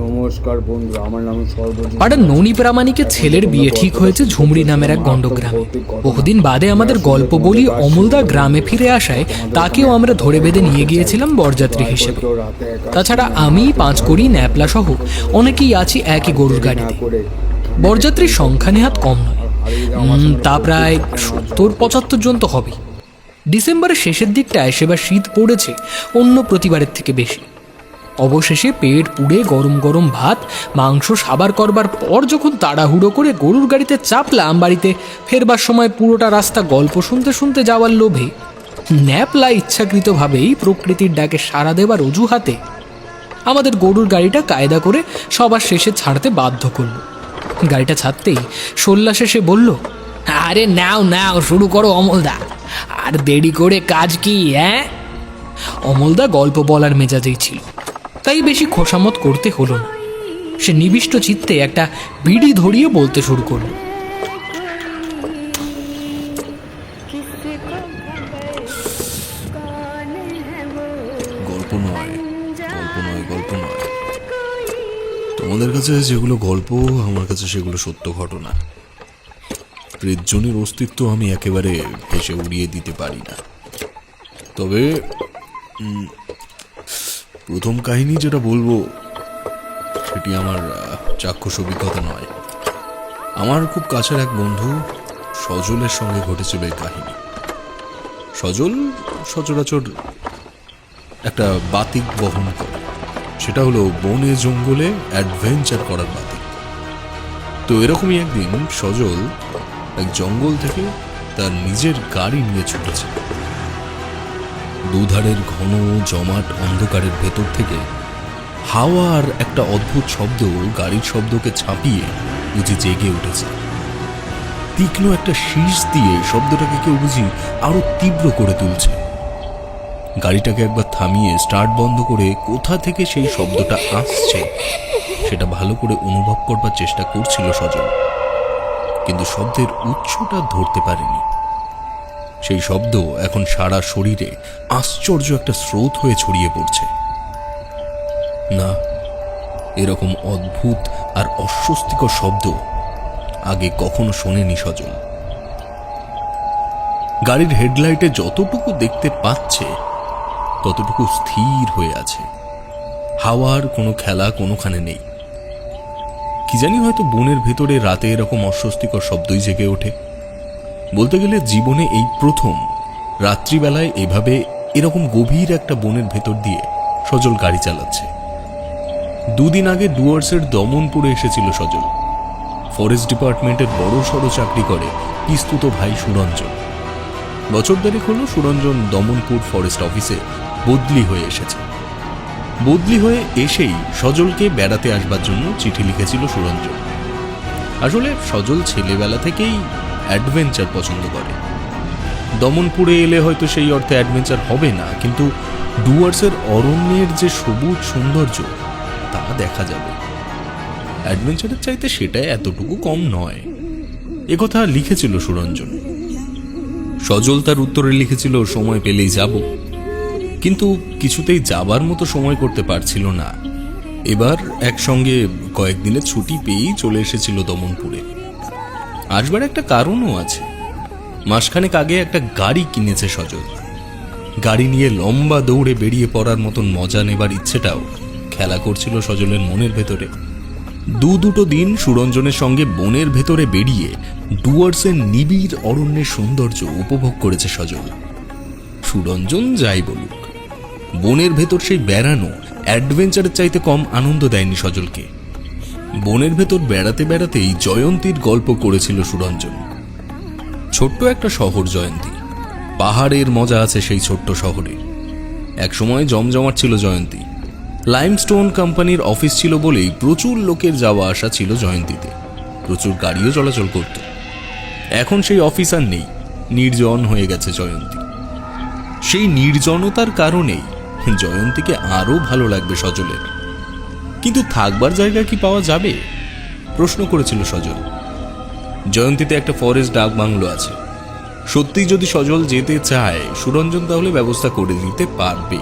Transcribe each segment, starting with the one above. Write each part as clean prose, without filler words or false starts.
নমস্কার বন্ধুরা, আমার নাম সর্বজিৎ। পাড়ার ননি প্রামাণিকের ছেলের বিয়ে ঠিক হয়েছে ঝুমড়ি নামের এক গণ্ডগ্রামে। বহুদিন বাদে আমাদের গল্প বলি অমলদা গ্রামে ফিরে আসায় তাকেও আমরা ধরে বেঁধে নিয়ে গিয়েছিলাম বরযাত্রী হিসেবে। তাছাড়া আমি, পাঁচকড়ি, ন্যাপলা সহ অনেকেই আছি একই গরুর গাড়িতে। বরযাত্রীর সংখ্যা নেহাত কম নয়, তা প্রায় 70-75 জন তো হবে। ডিসেম্বরের শেষের দিকটায় সেবার শীত পড়েছে অন্য প্রতিবারের থেকে বেশি। অবশেষে পেট পুড়ে গরম গরম ভাত মাংস সাবার করবার পর যখন তাড়াহুড়ো করে গরুর গাড়িতে চাপলাম বাড়িতে ফেরবার সময় পুরোটা রাস্তা গল্প শুনতে শুনতে যাওয়ার লোভে ন্যাপলা ইচ্ছাকৃতভাবেই প্রকৃতির ডাকে সাড়া দেবার অজুহাতে আমাদের গরুর গাড়িটা কায়দা করে সবার শেষে ছাড়তে বাধ্য করল। গাড়িটা ছাড়তেই সল্লা শেষে বলল, আরে নাও নাও, শুরু করো অমলদা, আর দেরি করে কাজ কি? হ্যাঁ, অমলদা গল্প বলার মেজাজেই ছিল, তাই বেশি খোসামত করতে হলো না। সে নিবিষ্ট চিত্তে একটা বিড়ি ধরিয়ে বলতে শুরু করল, গল্প নয়, গল্প নয়, গল্প নয়। তোমাদের কাছে যেগুলো গল্প, আমার কাছে সেগুলো সত্য ঘটনা। প্রেতজনের অস্তিত্ব আমি একেবারে ভেসে উড়িয়ে দিতে পারি না। তবে প্রথম কাহিনী যেটা বলবো সেটি আমার চাক্ষুষ অভিজ্ঞতা নয়। আমার খুব কাছের এক বন্ধু সজলের সঙ্গে ঘটেছিল এই কাহিনী। সজল সচরাচর একটা বাতিক বহন করে, সেটা হলো বনে জঙ্গলে অ্যাডভেঞ্চার করার বাতিক। তো এরকমই একদিন সজল এক জঙ্গল থেকে তার নিজের গাড়ি নিয়ে ছুটেছে। দুধারের ঘন জমাট অন্ধকারের ভেতর থেকে হাওয়ার একটা অদ্ভুত শব্দ গাড়ির শব্দকে ছাপিয়ে বুঝি জেগে উঠেছে। তীক্ষ্ণ একটা শীষ দিয়ে শব্দটাকে কেউ বুঝি আরো তীব্র করে তুলছে। গাড়িটাকে একবার থামিয়ে স্টার্ট বন্ধ করে কোথা থেকে সেই শব্দটা আসছে সেটা ভালো করে অনুভব করবার চেষ্টা করছিল সজল, কিন্তু শব্দের উৎসটা ধরতে পারেনি। সেই শব্দ এখন সারা শরীরে আশ্চর্য একটা স্রোত হয়ে ছড়িয়ে পড়ছে। না, এরকম অদ্ভুত আর অস্বস্তিকর শব্দ আগে কখনো শোনেনি সজল। গাড়ির হেডলাইটে যতটুকু দেখতে পাচ্ছে ততটুকু স্থির হয়ে আছে। হাওয়ার কোনো খেলা কোনোখানে নেই। কি জানি, হয়তো বনের ভেতরে রাতে এরকম অস্বস্তিকর শব্দই জেগে ওঠে। বলতে গেলে জীবনে এই প্রথম রাত্রিবেলায় এভাবে এরকম গভীর একটা বনের ভেতর দিয়ে সজল গাড়ি চালাচ্ছে। দুদিন আগে ডুয়ার্সের দমনপুরে এসেছিল সজল। ফরেস্ট ডিপার্টমেন্টের বড় সড়ো চাকরি করে পিস্তুত ভাই সুরঞ্জন। বছর দেড়েক হলো সুরঞ্জন দমনপুর ফরেস্ট অফিসে বদলি হয়ে এসেছে। বদলি হয়ে এসেই সজলকে বেড়াতে আসবার জন্য চিঠি লিখেছিল সুরঞ্জন। আসলে সজল ছেলেবেলা থেকেই অ্যাডভেঞ্চার পছন্দ করে। দমনপুরে এলে হয়তো সেই অর্থে অ্যাডভেঞ্চার হবে না, কিন্তু ডুয়ার্সের অরণ্যের যে সবুজ সৌন্দর্য তা দেখা যাবে। অ্যাডভেঞ্চারের চাইতে সেটা এতটুকু কম নয়, একথা লিখেছিল সুরঞ্জন। সজল তার উত্তরে লিখেছিল, সময় পেলেই যাব, কিন্তু কিছুতেই যাবার মতো সময় করতে পারছিল না। এবার একসঙ্গে কয়েকদিনের ছুটি পেয়েই চলে এসেছিল দমনপুরে। আসবার একটা কারণও আছে। মাসখানেক আগে একটা গাড়ি কিনেছে সজল। গাড়ি নিয়ে লম্বা দৌড়ে বেরিয়ে পড়ার মতন মজা নেবার ইচ্ছেটাও খেলা করছিল সজলের মনের ভেতরে। দুটো দিন সুরঞ্জনের সঙ্গে বনের ভেতরে বেরিয়ে ডুয়ার্সের নিবিড় অরণ্যের সৌন্দর্য উপভোগ করেছে সজল। সুরঞ্জন যাই বলুক, বনের ভেতর সেই বেড়ানো অ্যাডভেঞ্চারের চাইতে কম আনন্দ দেয়নি সজলকে। বনের ভেতর বেড়াতে বেড়াতেই জয়ন্তীর গল্প করেছিল সুরঞ্জন। ছোট্ট একটা শহর জয়ন্তী, পাহাড়ের মজা আছে সেই ছোট্ট শহরে। একসময় জমজমাট ছিল জয়ন্তী। লাইমস্টোন কোম্পানির অফিস ছিল বলেই প্রচুর লোকের যাওয়া আসা ছিল জয়ন্তীতে, প্রচুর গাড়িও চলাচল করত। এখন সেই অফিস আর নেই, নির্জন হয়ে গেছে জয়ন্তী। সেই নির্জনতার কারণেই জয়ন্তীকে আরো ভালো লাগবে সজলের। কিন্তু থাকবার জায়গা কি পাওয়া যাবে, প্রশ্ন করেছিল সজল। জয়ন্তীতে একটা ফরেস্ট ডাক বাংলো আছে। সত্যি যদি সজল যেতে চায়, সুরঞ্জন তাহলে ব্যবস্থা করে দিতে পারবে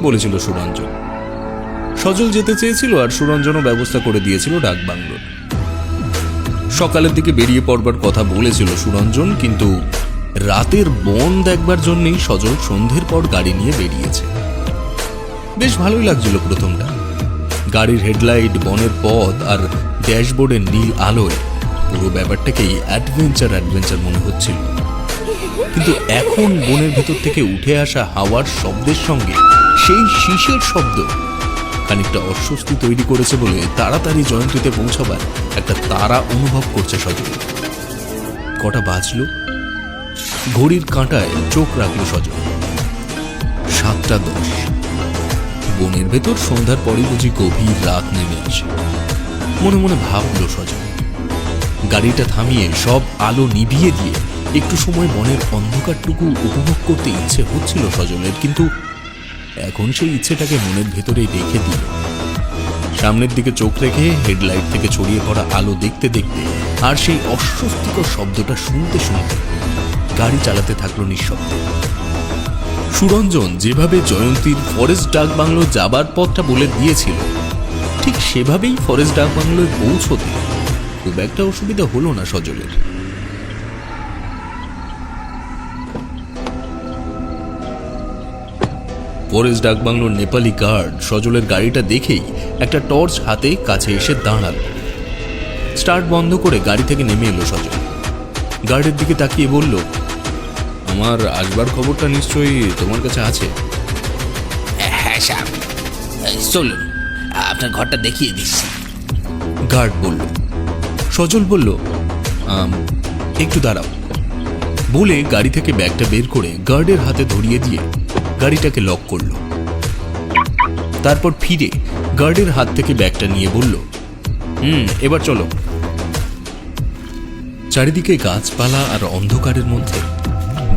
বলেছিল সুরঞ্জন। সজল যেতে চেয়েছিল আর সুরঞ্জনও ব্যবস্থা করে দিয়েছিল ডাক বাংলোর। সকালের দিকে বেরিয়ে পড়বার কথা বলেছিল সুরঞ্জন, কিন্তু রাতের বন দেখবার জন্যই সজল সন্ধ্যের পর গাড়ি নিয়ে বেরিয়েছে। বেশ ভালোই লাগছিল প্রথমটা। গাড়ির হেডলাইট, বনের পথ আর ড্যাশবোর্ডের নীল আলোয় পুরো ব্যাপারটাকেই অ্যাডভেঞ্চার মনে হচ্ছিল। কিন্তু এখন বনের ভেতর থেকে উঠে আসা হাওয়ার শব্দের সঙ্গে সেই শীষের শব্দ খানিকটা অস্বস্তি তৈরি করেছে বলে তাড়াতাড়ি জয়ন্তীতে পৌঁছাবার একটা তাড়া অনুভব করছে সজল। কটা বাজলো? ঘড়ির কাঁটায় চোখ রাখলো সজল। 7:10। বনের ভেতর সন্ধ্যার পরে বুঝি গভীর রাত নেমে আসে, মনে মনে ভাবলো সজল। গাড়িটা থামিয়ে সব আলো নিভিয়ে দিয়ে একটু সময় বনের অন্ধকারটুকু উপভোগ করতে ইচ্ছে হচ্ছিল সজলের, কিন্তু এখন সেই ইচ্ছেটাকে মনের ভেতরেই রেখে দিল। সামনের দিকে চোখ রেখে হেডলাইট থেকে ছড়িয়ে পড়া আলো দেখতে দেখতে আর সেই অস্বস্তিকর শব্দটা শুনতে শুনতে গাড়ি চালাতে থাকলো নিঃশব্দে। সুরঞ্জন যেভাবে জয়ন্তীর ফরেস্ট ডাক বাংলো যাবার পথটা বলে দিয়েছিল, ঠিক সেভাবেই ফরেস্ট ডাক বাংলোয় পৌঁছতে খুব একটা অসুবিধা হলো না সজলের। ফরেস্ট ডাক বাংলোর নেপালি গার্ড সজলের গাড়িটা দেখেই একটা টর্চ হাতে কাছে এসে দাঁড়ালো। স্টার্ট বন্ধ করে গাড়ি থেকে নেমে এলো সজল। গার্ডের দিকে তাকিয়ে বলল, আমার আসবার খবরটা নিশ্চয়ই তোমার কাছে আছে? হ্যাঁ সাহেব, চলুন আপনার ঘরটা দেখিয়ে দিচ্ছি। গার্ড বলল। সজল বলল, একটু দাঁড়াও বলে গাড়ি থেকে ব্যাগটা বের করে গার্ডের হাতে ধরিয়ে দিয়ে গাড়িটাকে লক করলো। তারপর ফিরে গার্ডের হাত থেকে ব্যাগটা নিয়ে বলল, এবার চলো। চারিদিকে গাছপালা আর অন্ধকারের মধ্যে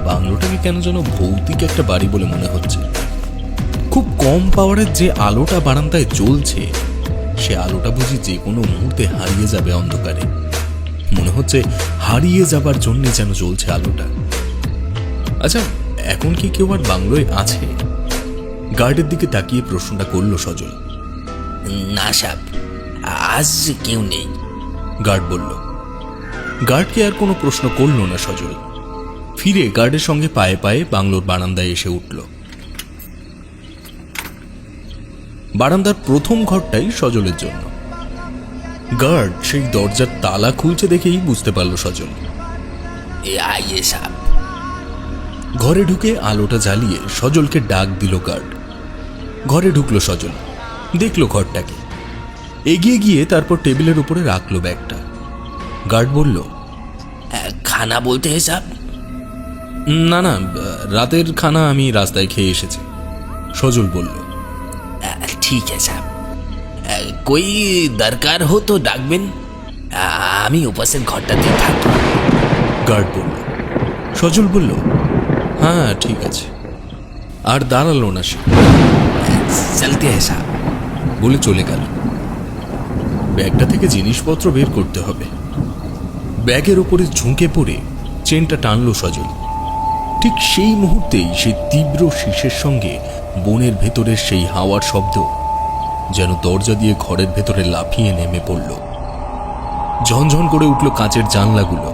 বাংলোটাকে কেন যেন ভৌতিক একটা বাড়ি বলে মনে হচ্ছে। খুব কম পাওয়ারের যে আলোটা বারান্দায় জ্বলছে, সে আলোটা বুঝি যে কোনো মুহূর্তে হারিয়ে যাবে অন্ধকারে। মনে হচ্ছে হারিয়ে যাবার জন্য যেন জ্বলছে আলোটা। আচ্ছা, এখন কি কেউ আর বাংলোয় আছে? গার্ডের দিকে তাকিয়ে প্রশ্নটা করলো সজল। না সাহেব, আজ কেউ নেই, গার্ড বলল। গার্ডকে আর কোনো প্রশ্ন করলো না সজল। ফিরে গার্ডের সঙ্গে পায়ে পায়ে বাংলোর বারান্দায় এসে উঠল। বারান্দার প্রথম ঘরটাই সজলের জন্য। গার্ড সেই দরজার তালা খুলছে দেখেই বুঝতে পারল সজল। আইয়ে সাহেব। ঘরে ঢুকে আলোটা জ্বালিয়ে সজলকে ডাক দিল গার্ড। ঘরে ঢুকলো সজল, দেখলো ঘরটাকে, এগিয়ে গিয়ে তারপর টেবিলের উপরে রাখলো ব্যাগটা। গার্ড বলল, খানা বলতে সাহেব? না না, রাতের খানা আমি রাস্তায় খেয়ে এসেছি, সজল বলল। ঠিক আছে সাহেব, কই দরকার হো তো ডাকবেন, আমি উপাসের ঘরটাতে থাকি। গার্ড বলল। সজল বলল, হ্যাঁ ঠিক আছে। আর দাঁড়ালো না সে, চলতে হ্যাঁ সাহেব বলে চলে গেল। ব্যাগটা থেকে জিনিসপত্র বের করতে হবে। ব্যাগের উপরে ঝুঁকে পড়ে চেনটা টানলো সজল। ঠিক সেই মুহূর্তেই সেই তীব্র শীষের সঙ্গে বনের ভেতরের সেই হাওয়ার শব্দ যেন দরজা দিয়ে ঘরের ভেতরে লাফিয়ে নেমে পড়ল। ঝনঝন করে উঠল কাঁচের জানলাগুলো।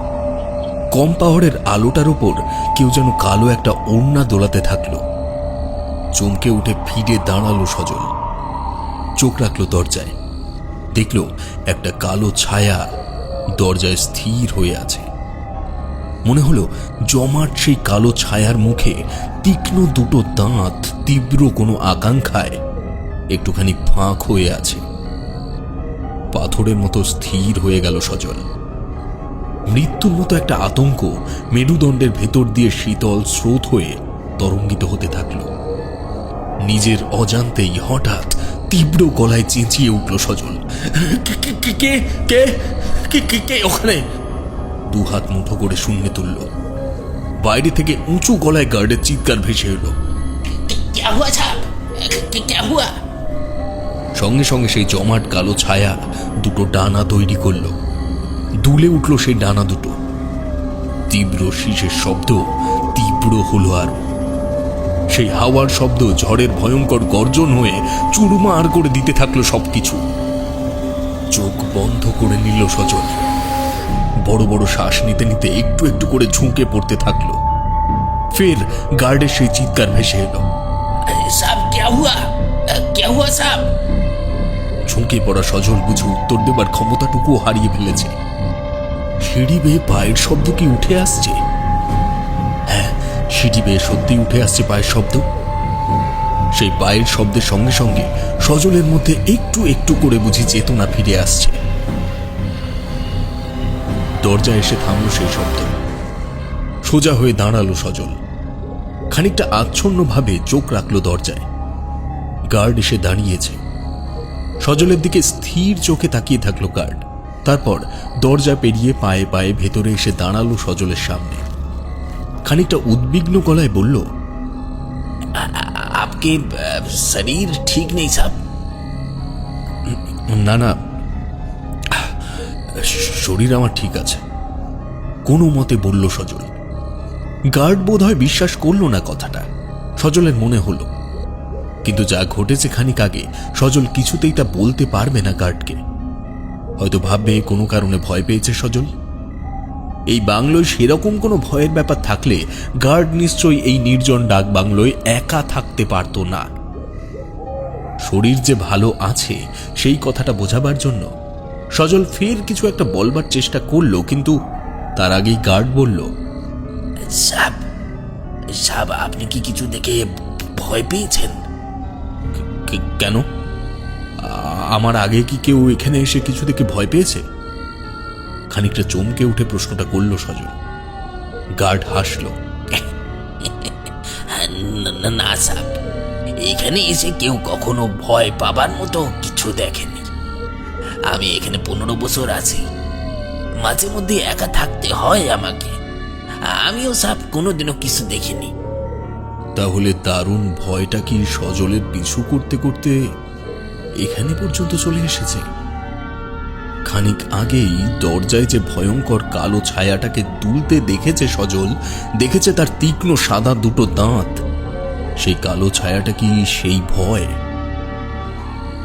কম পাওয়ারের আলোটার উপর কেউ যেন কালো একটা ওড়না দোলাতে থাকলো। চমকে উঠে ফিরে দাঁড়ালো সজল। চোখ রাখলো দরজায়, দেখলো একটা কালো ছায়া দরজায় স্থির হয়ে আছে। মনে হলো জমাট সেই কালো ছায়ার মুখে তীক্ষ্ণ দুটো দাঁত তীব্র কোনো আকাঙ্ক্ষায় একটুখানি ফাঁক হয়ে আছে। পাথরের মতো স্থির হয়ে গেল সজল। মৃত্যুর মতো একটা আতঙ্ক মেরুদণ্ডের ভেতর দিয়ে শীতল স্রোত হয়ে তরঙ্গিত হতে থাকল। নিজের অজান্তেই হঠাৎ তীব্র গলায় চেঁচিয়ে উঠল সজল, কে কে কে কে কে ওখানে? দু হাত মুঠো করে শূন্যে তুলল। বাইরে থেকে উঁচু গলায় গার্ডের চিৎকার ভেসে এলো, क्या हुआ साहब? क्या हुआ? সঙ্গে সঙ্গে সেই জমাট কালো ছায়া দুটো ডানা তৈরি করল। দুলে উঠল সেই ডানা দুটো। তীব্র শীষের শব্দ তীব্র হলো আরো। সেই হাওয়ার শব্দ ঝড়ের ভয়ঙ্কর গর্জন হয়ে চুরমার করে দিতে থাকলো সবকিছু। চোখ বন্ধ করে নিল সজল। বড় বড় শ্বাস নিতে নিতে একটু একটু করে ঝুঁকে পড়তে থাকলো। ফের গার্ডের সেই চিৎকার ভেসে এলো, साहब क्या हुआ साहब? ঝুঁকে পড়া সজল বুঝে উত্তর দেবার ক্ষমতাটুকুও হারিয়ে ফেলেছে। সিঁড়ি বেয়ে পায়ের শব্দ কি উঠে আসছে? হ্যাঁ, সিঁড়ি বেয়ে সত্যি উঠে আসছে পায়ের শব্দ। সেই পায়ের শব্দের সঙ্গে সঙ্গে সজলের মধ্যে একটু একটু করে বুঝি চেতনা ফিরে আসছে। দরজায় এসে থামলো সেই শব্দ। সোজা হয়ে দাঁড়ালো সজল। খানিকটা আচ্ছন্নভাবে চোখ রাখলো দরজায়। গার্ড এসে দাঁড়িয়েছে। সজলের দিকে স্থির চোখে তাকিয়ে থাকলো গার্ড। তারপর দরজা পেরিয়ে পায়ে পায়ে ভেতরে এসে দাঁড়ালো সজলের সামনে। খানিকটা উদ্বিগ্ন গলায় বলল, आपके शरीर ठीक नहीं साहब? না না, শরীর আমার ঠিক আছে, কোনো মতে বলল সজল। গার্ড বোধ হয় বিশ্বাস করল না কথাটা। সজলের মনে হলো, কিন্তু যা ঘটেছে খানিক আগে সজল কিছুতেই তা বলতে পারবে না গার্ডকে। হয়তো ভাববে কোনো কারণে ভয় পেয়েছে সজল। এই বাংলোয় সেরকম কোনো ভয়ের ব্যাপার থাকলে গার্ড নিশ্চয়ই এই নির্জন ডাক বাংলোয় একা থাকতে পারত না। শরীর যে ভালো আছে সেই কথাটা বোঝাবার জন্য সজল ফের কিছু একটা বলবার চেষ্টা করলো, কিন্তু তার আগেই গার্ড বলল, সাহেব আপনি কি কিছু দেখে ভয় পেয়েছেন? কেন? আমার আগে কি কেউ এখানে এসে কিছু দেখে ভয় পেয়েছে? খানিকটা চমকে উঠে প্রশ্নটা করল সজল। গার্ড হাসল, না সাহেব, এখানে এসে কেউ কখনো ভয় পাবার মতো কিছু দেখেনি। আমি এখানে 15 বছর আছি, মাঝে মধ্যে একা থাকতে হয় আমাকে। আমিও সাহেব কোনোদিনও কিছু দেখিনি। তাহলে দারুণ ভয়টা কি সজলের পিছু করতে করতে এখানে পর্যন্ত চলে এসেছে? খানিক আগেই দরজায় যে ভয়ঙ্কর কালো ছায়াটাকে দুলতে দেখেছে সজল, দেখেছে তার তীক্ষ্ণ সাদা দুটো দাঁত। সেই কালো ছায়াটা কি সেই ভয়?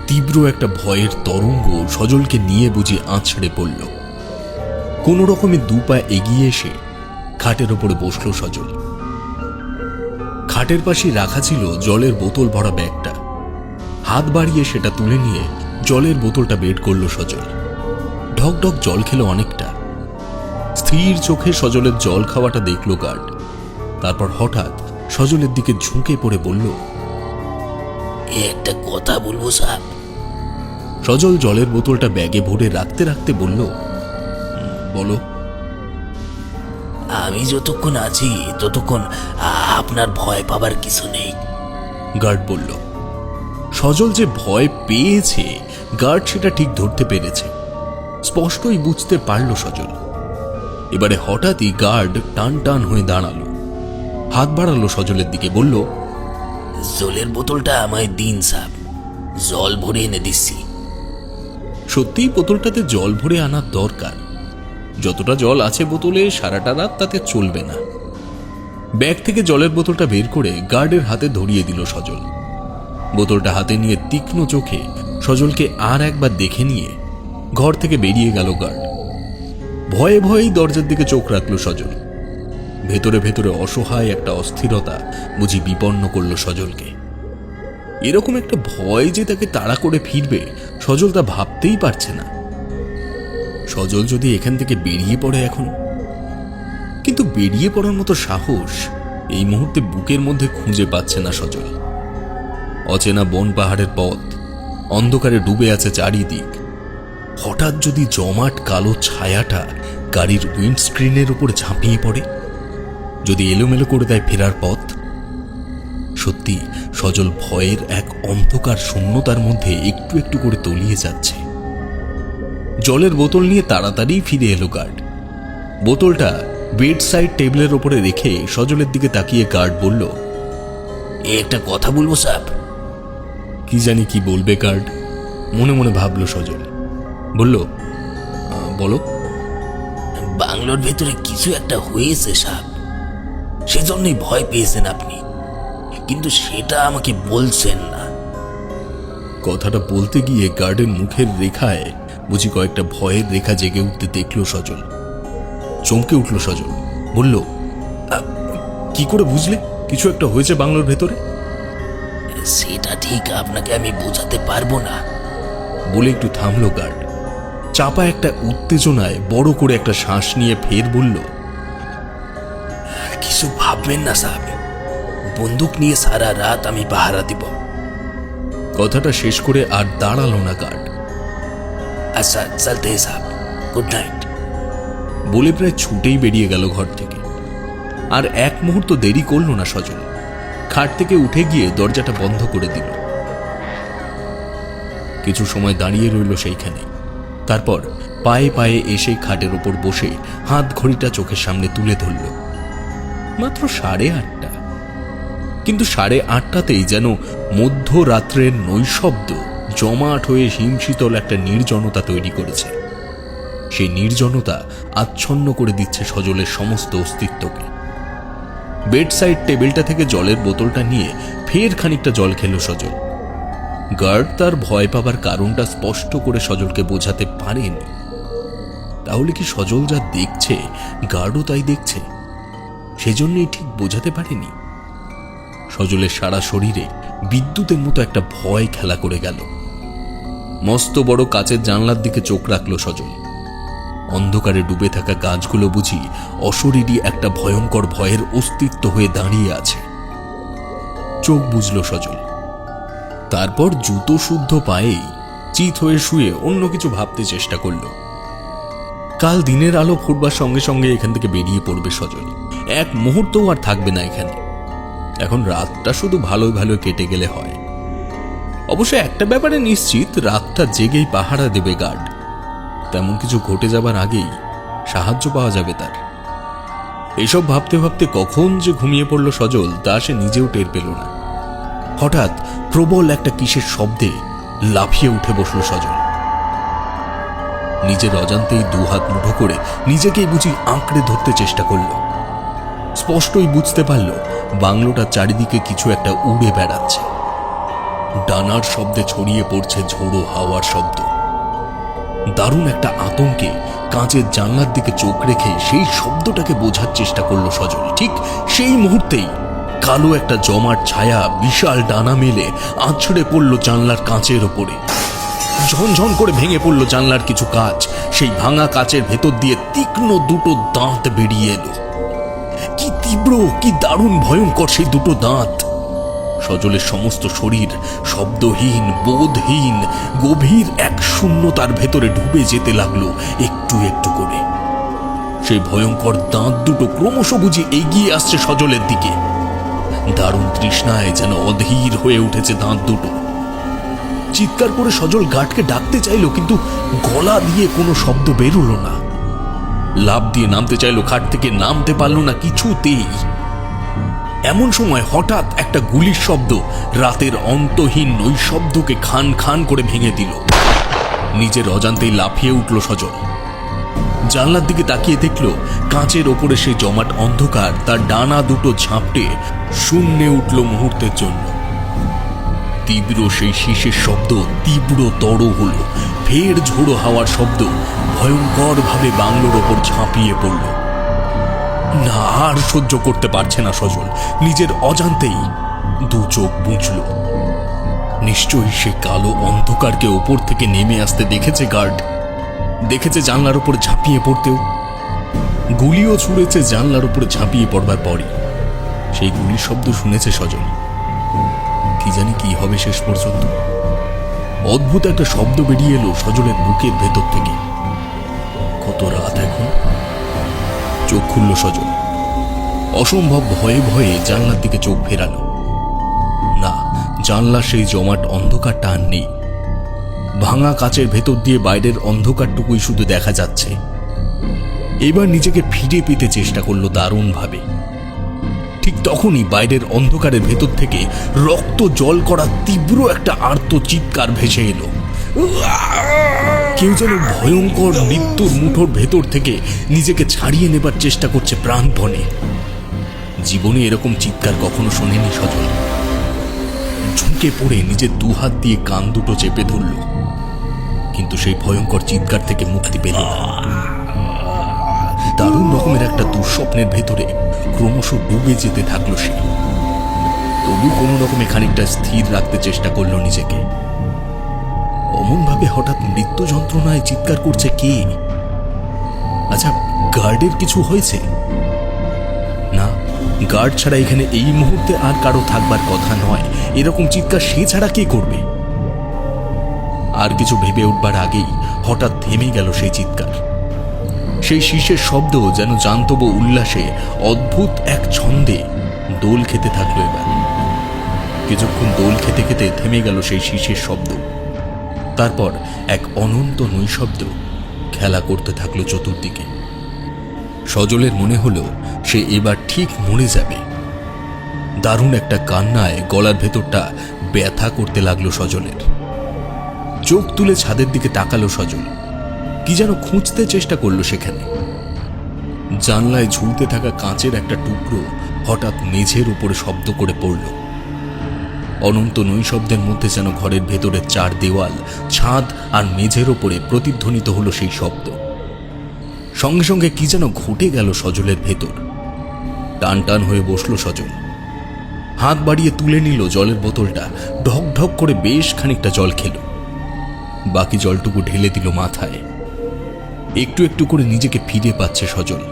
তীব্র একটা ভয়ের তরঙ্গ সজলকে নিয়ে বুঝি আছড়ে পড়ল। কোন রকমে দু পা এগিয়ে এসে খাটের ওপরে বসল সজল। খাটের পাশে রাখা ছিল জলের বোতল ভরা ব্যাগটা। হাত বাড়িয়ে সেটা তুলে নিয়ে জলের বোতলটা বের করল সজল। ঢক ঢক জল খেলো অনেকটা। স্থির চোখে সজলের জল খাওয়াটা দেখল গার্ড। তারপর হঠাৎ সজলের দিকে ঝুঁকে পড়ে বলল, একটা কথা বলবো সাহেব? সজল জলের বোতলটা ব্যাগে ভরে রাখতে রাখতে বলল, বলো। আমি যতক্ষণ আছি ততক্ষণ আপনার ভয় পাবার কিছু নেই। গার্ড বলল। সজল যে ভয় পেয়েছে গার্ড সেটা ঠিক ধরতে পেরেছে, স্পষ্টই বুঝতে পারল সজল। এবারে হঠাৎই গার্ড টান টান হয়ে দাঁড়ালো, হাত বাড়ালো সজলের দিকে, বলল, জলের বোতলটা আমায় দিন সাহেব, জল ভরে এনে দিচ্ছি। সত্যিই বোতলটাতে জল ভরে আনার দরকার। যতটা জল আছে বোতলে সারাটা রাত তাতে চলবে না। ব্যাগ থেকে জলের বোতলটা বের করে গার্ডের হাতে ধরিয়ে দিল সজল। বোতলটা হাতে নিয়ে তীক্ষ্ণ চোখে সজলকে আর একবার দেখে নিয়ে ঘর থেকে বেরিয়ে গেল গার্ড। ভয়ে ভয়েই দরজার দিকে চোখ রাখল সজল। ভেতরে ভেতরে অসহায় একটা অস্থিরতা বুঝি বিপন্ন করল সজলকে। এরকম একটা ভয় যে তাকে তাড়া করে ফিরবে সজল তা ভাবতেই পারছে না। সজল যদি এখান থেকে বেরিয়ে পড়ে এখন, কিন্তু বেরিয়ে পড়ার মতো সাহস এই মুহূর্তে বুকের মধ্যে খুঁজে পাচ্ছে না সজল। অচেনা বন পাহাড়ের পথ, অন্ধকারে ডুবে আছে চারিদিক। হঠাৎ যদি জমাট কালো ছায়াটা গাড়ির উইন্ডস্ক্রিনের উপর ঝাঁপিয়ে পড়ে, যদি এলোমেলো করে দেয় ফেরার পথ। সত্যি সজল ভয়ের এক অন্ধকার শূন্যতার মধ্যে একটু একটু করে তলিয়ে যাচ্ছে। জলের বোতল নিয়ে তাড়াতাড়ি ফিরে এলো গার্ড। বোতলটা বেড সাইড টেবিলের ওপরে রেখে সজলের দিকে তাকিয়ে গার্ড বলল, একটা কথা বলবো সাহেব। কি জানি কি বলবে গার্ড, মনে মনে ভাবলো সজল। বলল, বলো। বাংলোর ভেতরে কিছু একটা হয়েছে সাহেব, সেজন্যই ভয় পেয়েছেন আপনি, কিন্তু সেটা আমাকে বলছেন না। কথাটা বলতে গিয়ে গার্ডের মুখের রেখায় বুঝি কয়েকটা ভয়ের রেখা জেগে উঠতে দেখল সজল। চমকে উঠল সজল, বলল, কি করে বুঝলে কিছু একটা হয়েছে বাংলোর ভেতরে? সেটা ঠিক আপনাকে আমি বোঝাতে পারবো না। বলে একটু থামলো গার্ড। চাপা একটা উত্তেজনায় বড় করে একটা শ্বাস নিয়ে ফের বলল, কিছু ভাববেন না সাহেব, বন্দুক নিয়ে সারা রাত আমি পাহারা দিব। কথাটা শেষ করে আর দাঁড়ালো না গার্ড। আচ্ছা চলতে সাহেব, গুড নাইট। বলে প্রায় ছুটেই বেরিয়ে গেল ঘর থেকে। আর এক মুহূর্ত দেরি করল না সজল, খাট থেকে উঠে গিয়ে দরজাটা বন্ধ করে দিল। কিছু সময় দাঁড়িয়ে রইল সেইখানে। তারপর পায়ে পায়ে এসে খাটের ওপর বসে হাত ঘড়িটা চোখের সামনে তুলে ধরল। মাত্র 8:30। কিন্তু 8:30তেই যেন মধ্যরাত্রের নৈশব্দ জমাট হয়ে হিমশীতল একটা নির্জনতা তৈরি করেছে। সেই নির্জনতা আচ্ছন্ন করে দিচ্ছে সজলের সমস্ত অস্তিত্বকে। বেড সাইড টেবিলটা থেকে জলের বোতলটা নিয়ে ফের খানিকটা জল খেল সজল। গার্ড তার ভয় পাবার কারণটা স্পষ্ট করে সজলকে বোঝাতে পারেনি। তাহলে কি সজল যা দেখছে গার্ডও তাই দেখছে? সেজন্যই ঠিক বোঝাতে পারেনি। সজলের সারা শরীরে বিদ্যুতের মতো একটা ভয় খেলা করে গেল। মস্ত বড় কাচের জানলার দিকে চোখ রাখল সজল। অন্ধকারে ডুবে থাকা গাছগুলো বুঝি অশরীরী একটা ভয়ঙ্কর ভয়ের অস্তিত্ব হয়ে দাঁড়িয়ে আছে। চোখ বুঝল সজল। তারপর জুতো শুদ্ধ পায়েই চিত হয়ে শুয়ে অন্য কিছু ভাবতে চেষ্টা করল। কাল দিনের আলো ফুটবার সঙ্গে সঙ্গে এখান থেকে বেরিয়ে পড়বে সজল। এক মুহূর্তও আর থাকবে না এখানে। এখন রাতটা শুধু ভালোই ভালো কেটে গেলে হয়। অবশ্য একটা ব্যাপারে নিশ্চিত, রাতটা জেগেই পাহারা দেবে গার্ড। তেমন কিছু ঘটে যাবার আগেই সাহায্য পাওয়া যাবে তার। এসব ভাবতে ভাবতে কখন যে ঘুমিয়ে পড়ল সজল তা সে নিজেও টের পেল না। হঠাৎ প্রবল একটা কিসের শব্দে লাফিয়ে উঠে বসল সজল। নিজের অজান্তেই দুহাত মুঠো করে নিজেকেই বুঝি আঁকড়ে ধরতে চেষ্টা করল। স্পষ্টই বুঝতে পারল বাংলোটার চারিদিকে কিছু একটা উড়ে বেড়াচ্ছে। ডানার শব্দে ছড়িয়ে পড়ছে ঝোড়ো হাওয়ার শব্দ। দারুণ একটা আতঙ্কে কাঁচের জানলার দিকে চোখ রেখে সেই শব্দটাকে বোঝার চেষ্টা করল সজল। ঠিক সেই মুহূর্তেই কালো একটা জমাট ছায়া বিশাল ডানা মেলে আছড়ে পড়ল জানলার কাঁচের ওপরে। ঝনঝন করে ভেঙে পড়ল জানলার কিছু কাঁচ। সেই ভাঙা কাঁচের ভেতর দিয়ে তীক্ষ্ণ দুটো দাঁত বেরিয়ে এলো। কি তীব্র, কি দারুণ ভয়ঙ্কর সেই দুটো দাঁত! সজলের সমস্ত শরীর শব্দহীন, বোধহীন, গভীর এক শূন্যতার ভেতরে ডুবে যেতে লাগলো একটু একটু করে। সেই ভয়ঙ্কর দাঁত দুটো ক্রমশ বুঝি এগিয়ে আসছে সজলের দিকে। দারুণ তৃষ্ণায় যেন অধীর হয়ে উঠেছে দাঁত দুটো। চিৎকার করে সজল গার্ডকে ডাকতে চাইল, কিন্তু গলা দিয়ে কোনো শব্দ বেরোলো না। লাফ দিয়ে নামতে চাইল খাট থেকে, নামতে পারল না কিছুতেই। এমন সময় হঠাৎ একটা গুলির শব্দ রাতের অন্তহীন নৈশব্দকে খান খান করে ভেঙে দিল। নিজের অজান্তেই লাফিয়ে উঠল সজল। জানলার দিকে তাকিয়ে দেখল কাঁচের ওপরে সেই জমাট অন্ধকার তার ডানা দুটো ঝাঁপটে শূন্যে উঠল মুহূর্তের জন্য। তীব্র সেই শীষের শব্দ তীব্রতর হল। ফের ঝোড়ো হাওয়ার শব্দ ভয়ঙ্কর ভাবে বাংলোর ওপর ঝাঁপিয়ে পড়ল। না, আর সহ্য করতে পারছে না সজল। নিজের অজান্তেই দু চোখ বুঝল। নিশ্চয়ই সে কালো অন্ধকারকে ওপর থেকে নেমে আসতে দেখেছে গার্ড, দেখেছে জানলার উপর ঝাঁপিয়ে পড়তেও। গুলিও ছুঁড়েছে জানলার উপরে ঝাঁপিয়ে পড়বার পরই। সেই গুলির শব্দ শুনেছে সজল। কি জানি কি হবে শেষ পর্যন্ত। অদ্ভুত একটা শব্দ বেরিয়ে এলো সজলের বুকের ভেতর থেকে। কত রাত এখন। চোখ খুলল সজল। অসম্ভব ভয়ে ভয়ে জানলার দিকে চোখ ফেরালো। না, জানলা সেই জমাট অন্ধকারটা আর নেই। ভাঙা কাচের ভেতর দিয়ে বাইরের অন্ধকারটুকুই শুধু দেখা যাচ্ছে। এবার নিজেকে ফিরে পেতে চেষ্টা করলো দারুণভাবে। ঠিক তখনই বাইরের অন্ধকারের ভেতর থেকে রক্ত জল করা তীব্র একটা আর্ত চিৎকার ভেসে এলো। কেউ যেন ভয়ঙ্কর মৃত্যুর মুঠোর ভেতর থেকে নিজেকে ছাড়িয়ে নেবার চেষ্টা করছে প্রাণপণে। জীবনে এরকম চিৎকার কখনো শোনেনি সজল। ঝুঁকে পড়ে নিজের দুহাত দিয়ে কান দুটো চেপে ধরল, কিন্তু সেই ভয়ঙ্কর চিৎকার থেকে মুক্তি পেল না। দারুণ রকমের একটা দুঃস্বপ্নের ভেতরে ক্রমশ ডুবে যেতে থাকলো সে। তবু কোনো রকমে খানিকটা স্থির রাখতে চেষ্টা করলো নিজেকে। অমনভাবে হঠাৎ মৃত্যু যন্ত্রণায় চিৎকার করছে কে? আচ্ছা, গার্ডের কিছু হয়েছে? না, গার্ড ছাড়া এখানে এই মুহূর্তে আর কারো থাকবার কথা নয়। এরকম চিৎকার সে ছাড়া কে করবে? আর কিছু ভেবে উঠবার আগেই হঠাৎ থেমে গেল সেই চিৎকার। সেই শীষের শব্দ যেন জান্তব উল্লাসে অদ্ভুত এক ছন্দে দোল খেতে থাকলো। এবার কিছুক্ষণ দোল খেতে খেতে থেমে গেল সেই শীষের শব্দ। তারপর এক অনন্ত নৈশব্দ খেলা করতে থাকলো চতুর্দিকে। সজলের মনে হলো সে এবার ঠিক মরে যাবে। দারুণ একটা কান্নায় গলার ভেতরটা ব্যথা করতে লাগলো সজলের। চোখ তুলে ছাদের দিকে তাকালো সজল। কি যেন খুঁজতে চেষ্টা করলো সেখানে। জানলায় ঝুলতে থাকা কাঁচের একটা টুকরো হঠাৎ মেঝের উপরে শব্দ করে পড়ল। অনন্ত নৈশব্দের মধ্যে যেন ঘরের ভেতরের চার দেওয়াল, ছাদ আর মেঝের ওপরে প্রতিধ্বনিত হলো সেই শব্দ। সঙ্গে সঙ্গে কি যেন ঘটে গেল সজলের ভেতর। টান টান হয়ে বসলো সজল। হাত বাড়িয়ে তুলে নিল জলের বোতলটা। ঢক ঢক করে বেশ খানিকটা জল খেল। বাকি জলটুকু ঢেলে দিল মাথায়। একটু একটু করে নিজেকে ফিরে পাচ্ছে সজল।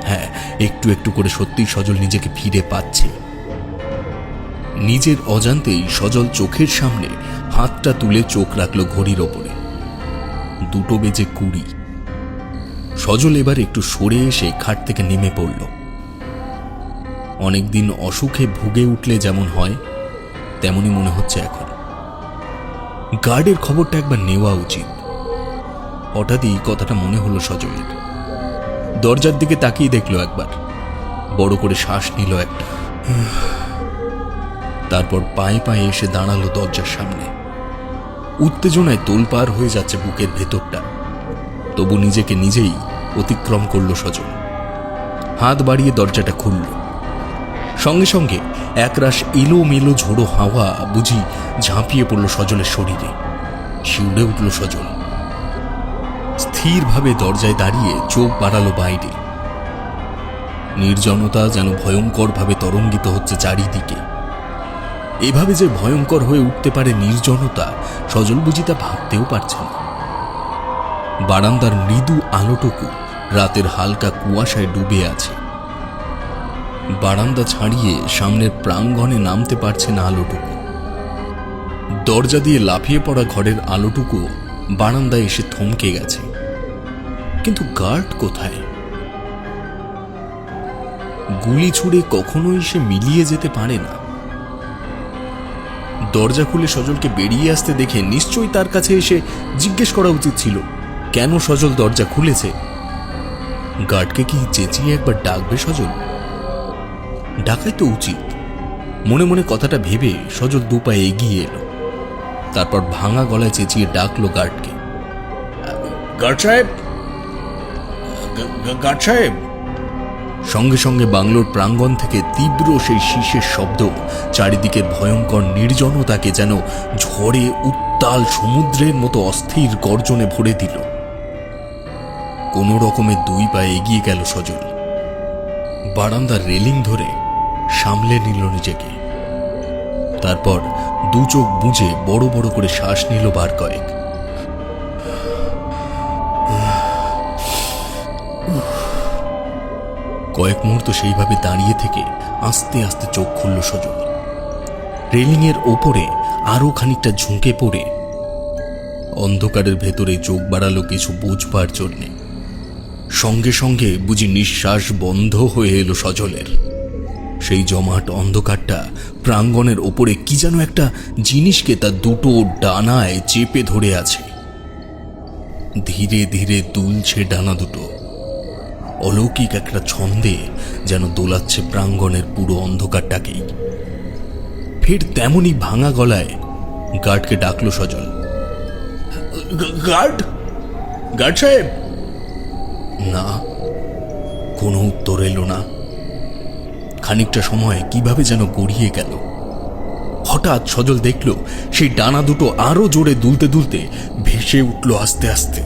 হ্যাঁ, একটু একটু করে সত্যিই সজল নিজেকে ফিরে পাচ্ছে। নিজের অজান্তেই সজল চোখের সামনে হাতটা তুলে চোখ রাখল ঘড়ির ওপরে। 2:20। সজল এবার একটু সরে এসে খাট থেকে নেমে পড়ল। অনেকদিন অসুখে ভুগে উঠলে যেমন হয় তেমনই মনে হচ্ছে এখন। গার্ডের খবরটা একবার নেওয়া উচিত। হঠাৎই কথাটা মনে হলো সজলের। দরজার দিকে তাকিয়ে দেখলো একবার। বড় করে শ্বাস নিল একটা। তারপর পায়ে পায়ে এসে দাঁড়ালো দরজার সামনে। উত্তেজনায় তোলপাড় হয়ে যাচ্ছে বুকের ভেতরটা। তবু নিজেকে নিজেই অতিক্রম করল সজল। হাত বাড়িয়ে দরজাটা খুলল। সঙ্গে সঙ্গে একরাশ এলোমেলো ঝোড়ো হাওয়া বুঝি ঝাঁপিয়ে পড়ল সজলের শরীরে। শিউরে উঠল সজল। স্থিরভাবে দরজায় দাঁড়িয়ে চোখ বাড়ালো বাইরে। নির্জনতা যেন ভয়ঙ্করভাবে তরঙ্গিত হচ্ছে চারিদিকে। এভাবে যে ভয়ঙ্কর হয়ে উঠতে পারে নির্জনতা, সজল বুঝি তা ভাবতেও পারছে না। বারান্দার মৃদু আলোটুকু রাতের হালকা কুয়াশায় ডুবে আছে। বারান্দা ছাড়িয়ে সামনের প্রাঙ্গণে নামতে পারছে না আলোটুকু। দরজা দিয়ে লাফিয়ে পড়া ঘরের আলোটুকু বারান্দায় এসে থমকে গেছে। কিন্তু গার্ড কোথায়? গুলি ছুড়ে কখনোই সে মিলিয়ে যেতে পারে না। দরজা খুলে সজলকে বেরিয়ে আসতে দেখে নিশ্চয়ই তার কাছে এসে জিজ্ঞেস করা উচিত ছিল কেন সজল দরজা খুলেছে। গার্ডকে কি চেঁচিয়ে একবার ডাকবে সজল? ডাকাই তো উচিত। মনে মনে কথাটা ভেবে সজল দুপায়ে এগিয়ে এলো। তারপর ভাঙা গলায় চেঁচিয়ে ডাকলো গার্ডকে। গার্ড সাহেব, গার্ড সাহেব। সঙ্গে সঙ্গে বাংলোর প্রাঙ্গণ থেকে তীব্র সেই শীষের শব্দ চারিদিকে ভয়ঙ্কর নির্জনতাকে যেন ঝড়ে উত্তাল সমুদ্রের মতো অস্থির গর্জনে ভরে দিল। কোনো রকমে 2 পায়ে এগিয়ে গেল সজল। বারান্দার রেলিং ধরে সামলে নিল নিজেকে। তারপর দু চোখ বুজে বড় বড় করে শ্বাস নিল বার কয়েক। কয়েক মুহূর্ত সেইভাবে দাঁড়িয়ে থেকে আস্তে আস্তে চোখ খুলল সজল। রেলিংয়ের ওপরে আরো খানিকটা ঝুঁকে পড়ে অন্ধকারের ভেতরে চোখ বাড়ালো কিছু বুঝবার জন্যে। সঙ্গে সঙ্গে বুঝি নিঃশ্বাস বন্ধ হয়ে এলো সজলের। সেই জমাট অন্ধকারটা প্রাঙ্গণের ওপরে কি যেন একটা জিনিসকে তার দুটো ডানায় চেপে ধরে আছে। ধীরে ধীরে দুলছে ডানা দুটো, অলৌকিক একটা ছন্দে যেন দোলাচ্ছে প্রাঙ্গণের পুরো অন্ধকারটাকেই। ফের তেমনি ভাঙা গলায় গার্ডকে ডাকলো সজল। গার্ড, গার্ড সাহেব। না, কোনো উত্তর এলো না। খানিকটা সময় কিভাবে যেন গড়িয়ে গেল। হঠাৎ সজল দেখল সেই ডানা দুটো আরো জোরে দুলতে দুলতে ভেসে উঠল আস্তে আস্তে।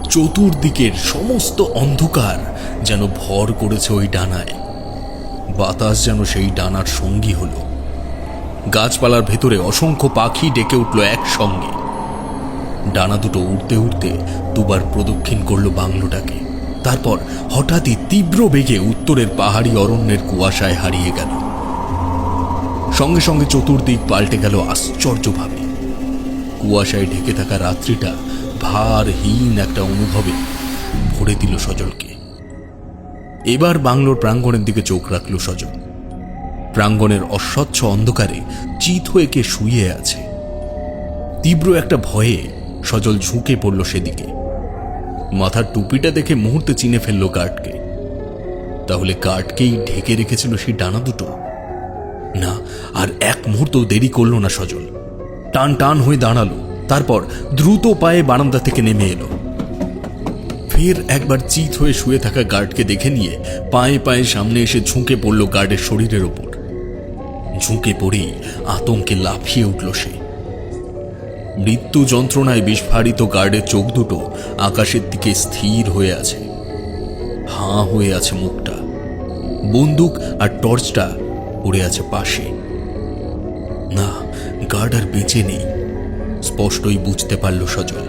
চতুর্দিকের সমস্ত অন্ধকার যেন ভর করেছে ওই ডানায়। বাতাস যেন সেই ডানার সঙ্গী হলো। গাছপালার ভেতরে অসংখ্য পাখি ডেকে উঠল একসঙ্গে। ডানা দুটো উড়তে উড়তে দুবার প্রদক্ষিণ করল বাংলোটাকে। তারপর হঠাৎই তীব্র বেগে উত্তরের পাহাড়ি অরণ্যের কুয়াশায় হারিয়ে গেল। সঙ্গে সঙ্গে চতুর্দিক পাল্টে গেল আশ্চর্যভাবে। কুয়াশায় ঢেকে থাকা রাত্রিটা ভারহীন একটা অনুভবে ভরে দিল সজলকে। এবার বাংলোর প্রাঙ্গণের দিকে চোখ রাখল সজল। প্রাঙ্গণের অস্বচ্ছ অন্ধকারে চিত হয়ে কে শুয়ে আছে। তীব্র একটা ভয়ে সজল ঝুঁকে পড়ল সেদিকে। মাথার টুপিটা দেখে মুহূর্তে চিনে ফেলল গার্ডকে। তাহলে গার্ডকেই ঢেকে রেখেছিল সেই ডানা দুটো? না, আর এক মুহূর্ত দেরি করল না সজল। টান টান হয়ে দাঁড়ালো, তারপর দ্রুত পায়ে বারান্দা থেকে নেমে এলো। ফের একবার চিত হয়ে শুয়ে থাকা গার্ডকে দেখে নিয়ে পায়ে পায়ে সামনে এসে ঝুঁকে পড়ল গার্ডের শরীরের ওপর। ঝুঁকে পড়েই আতঙ্কে লাফিয়ে উঠল সে। মৃত্যু যন্ত্রণায় বিস্ফারিত গার্ডের চোখ দুটো আকাশের দিকে স্থির হয়ে আছে। হাঁ হয়ে আছে মুখটা। বন্দুক আর টর্চটা পড়ে আছে পাশে। না, গার্ড আর বেঁচে নেই, স্পষ্টই বুঝতে পারল সজল।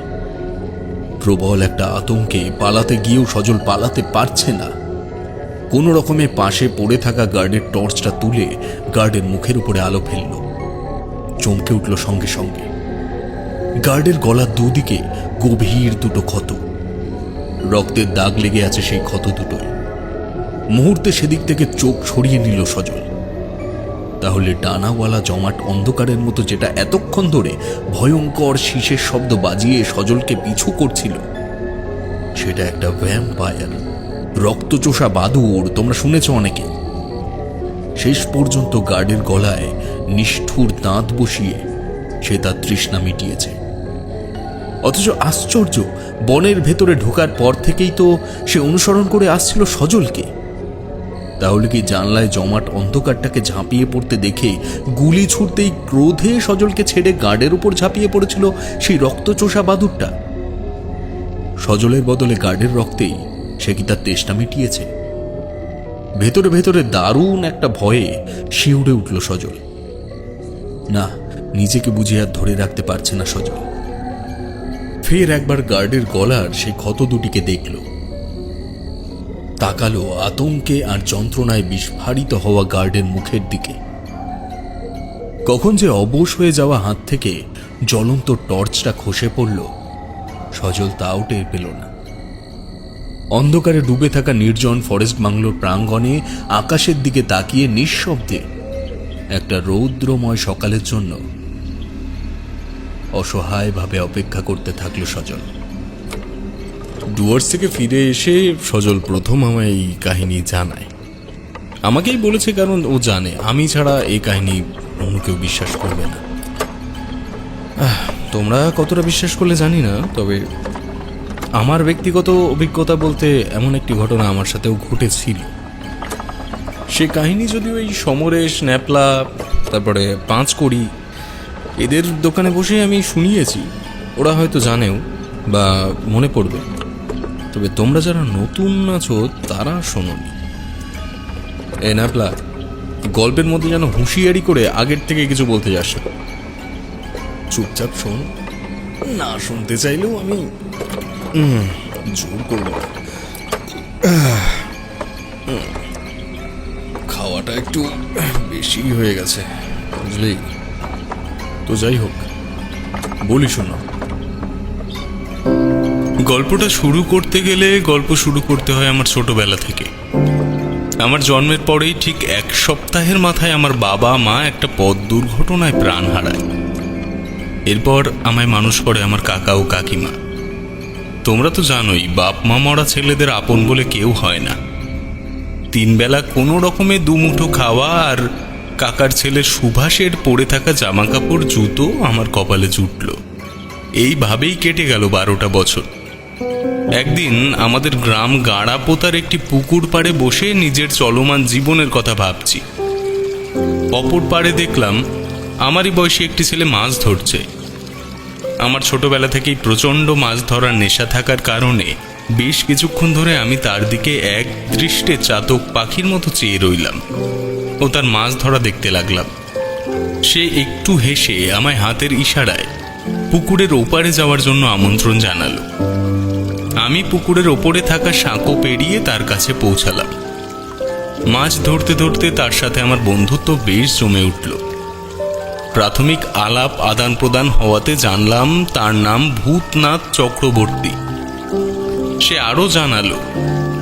প্রবল একটা আতঙ্কে পালাতে গিয়েও সজল পালাতে পারছে না। কোনো রকমে পাশে পড়ে থাকা গার্ডের টর্চটা তুলে গার্ডের মুখের উপরে আলো ফেলল। চমকে উঠল সঙ্গে সঙ্গে। গার্ডের গলার দুদিকে গভীর দুটো ক্ষত। রক্তের দাগ লেগে আছে সেই ক্ষত দুটোয়। মুহূর্তে সেদিক থেকে চোখ সরিয়ে নিল সজল। তাহলে ডানাওয়ালা জমাট অন্ধকারের মতো যেটা এতক্ষণ ধরে ভয়ঙ্কর শীষের শব্দ বাজিয়ে সজলকে পিছু করছিল, সেটা একটা ভ্যাম্পায়ার, রক্তচোষা বাদুড়। তোমরা শুনেছ অনেকে। শেষ পর্যন্ত গার্ডের গলায় নিষ্ঠুর দাঁত বসিয়ে সে তার তৃষ্ণা মিটিয়েছে। অথচ আশ্চর্য, বনের ভেতরে ঢোকার পর থেকেই তো সে অনুসরণ করে আসছিল সজলকে। তাহলে কি জানলায় জমাট অন্ধকারটাকে ঝাঁপিয়ে পড়তে দেখে গুলি ছুটতেই ক্রোধে সজলকে ছেড়ে গার্ডের উপর ঝাঁপিয়ে পড়েছিল সেই রক্তচোষা বাদুড়টা? সজলের বদলে গার্ডের রক্তেই সে কি তার তেষ্টা মিটিয়েছে? ভেতরে ভেতরে দারুণ একটা ভয়ে শিউরে উঠল সজল। না, নিজেকে বুঝে আর ধরে রাখতে পারছে না সজল। ফের একবার গার্ডের গলার সেই ক্ষত দুটিকে দেখল। তাকালো আতঙ্কে আর যন্ত্রণায় বিস্ফারিত হওয়া গার্ডের মুখের দিকে। কখন যে অবশ হয়ে যাওয়া হাত থেকে জ্বলন্ত টর্চটা খসে পড়ল, সজল তাও টের পেল না। অন্ধকারে ডুবে থাকা নির্জন ফরেস্ট বাংলোর প্রাঙ্গণে আকাশের দিকে তাকিয়ে নিঃশব্দে একটা রৌদ্রময় সকালের জন্য অসহায়ভাবে অপেক্ষা করতে থাকলো সজল। ডুয়ার্স থেকে ফিরে এসে সজল প্রথম আমায় এই কাহিনী জানায়। আমাকেই বলেছে, কারণ ও জানে আমি ছাড়া এই কাহিনী অন্য কেউ বিশ্বাস করবে না। তোমরা কতটা বিশ্বাস করলে জানি না, তবে আমার ব্যক্তিগত অভিজ্ঞতা বলতে এমন একটি ঘটনা আমার সাথেও ঘটেছিল। সে কাহিনী যদিও এই সমরেশ, ন্যাপলা, তারপরে পাঁচকড়ি এদের দোকানে বসে আমি শুনিয়েছি। ওরা হয়তো জানেও বা মনে পড়বে, তবে তোমরা যারা নতুন আছো তারা শোনোনি। এ ন্যাপলা, গল্পের মধ্যে যেন হুঁশিয়ারি করে আগের থেকে কিছু বলতে যাস না। চুপচাপ শোন, না শুনতে চাইলেও আমি জোর করব না। খাওয়াটা একটু বেশি হয়ে গেছে, বুঝলি? তো যাই হোক, বলি শোনো। গল্পটা শুরু করতে গেলে গল্প শুরু করতে হয় আমার ছোটবেলা থেকে। আমার জন্মের পরেই ঠিক 1 সপ্তাহের মাথায় আমার বাবা মা একটা পথ দুর্ঘটনায় প্রাণ হারায়। এরপর আমায় মানুষ করে আমার কাকা ও কাকিমা। তোমরা তো জানোই, বাপ মা মরা ছেলেদের আপন বলে কেউ হয় না। 3 বেলা কোনো রকমে দুমুঠো খাওয়া আর কাকার ছেলে সুভাষের পরে থাকা জামা কাপড় জুতো আমার কপালে জুটল। এইভাবেই কেটে গেল 12টা বছর। একদিন আমাদের গ্রাম গাঁড়াপোতার একটি পুকুর পাড়ে বসে নিজের চলমান জীবনের কথা ভাবছি। অপর পাড়ে দেখলাম আমারই বয়সী একটি ছেলে মাছ ধরছে। আমার ছোটবেলা থেকেই প্রচণ্ড মাছ ধরার নেশা থাকার কারণে বেশ কিছুক্ষণ ধরে আমি তার দিকে এক দৃষ্টে চাতক পাখির মতো চেয়ে রইলাম ও তার মাছ ধরা দেখতে লাগলাম। সে একটু হেসে আমায় হাতের ইশারায় পুকুরের ওপারে যাওয়ার জন্য আমন্ত্রণ জানালো। আমি পুকুরের ওপরে থাকা সাঁকো পেরিয়ে তার কাছে পৌঁছালাম। মাছ ধরতে ধরতে তার সাথে আমার বন্ধুত্ব বেশ জমে উঠল। প্রাথমিক আলাপ আদান প্রদান হওয়াতে জানলাম তার নাম ভূতনাথ চক্রবর্তী। সে আরও জানালো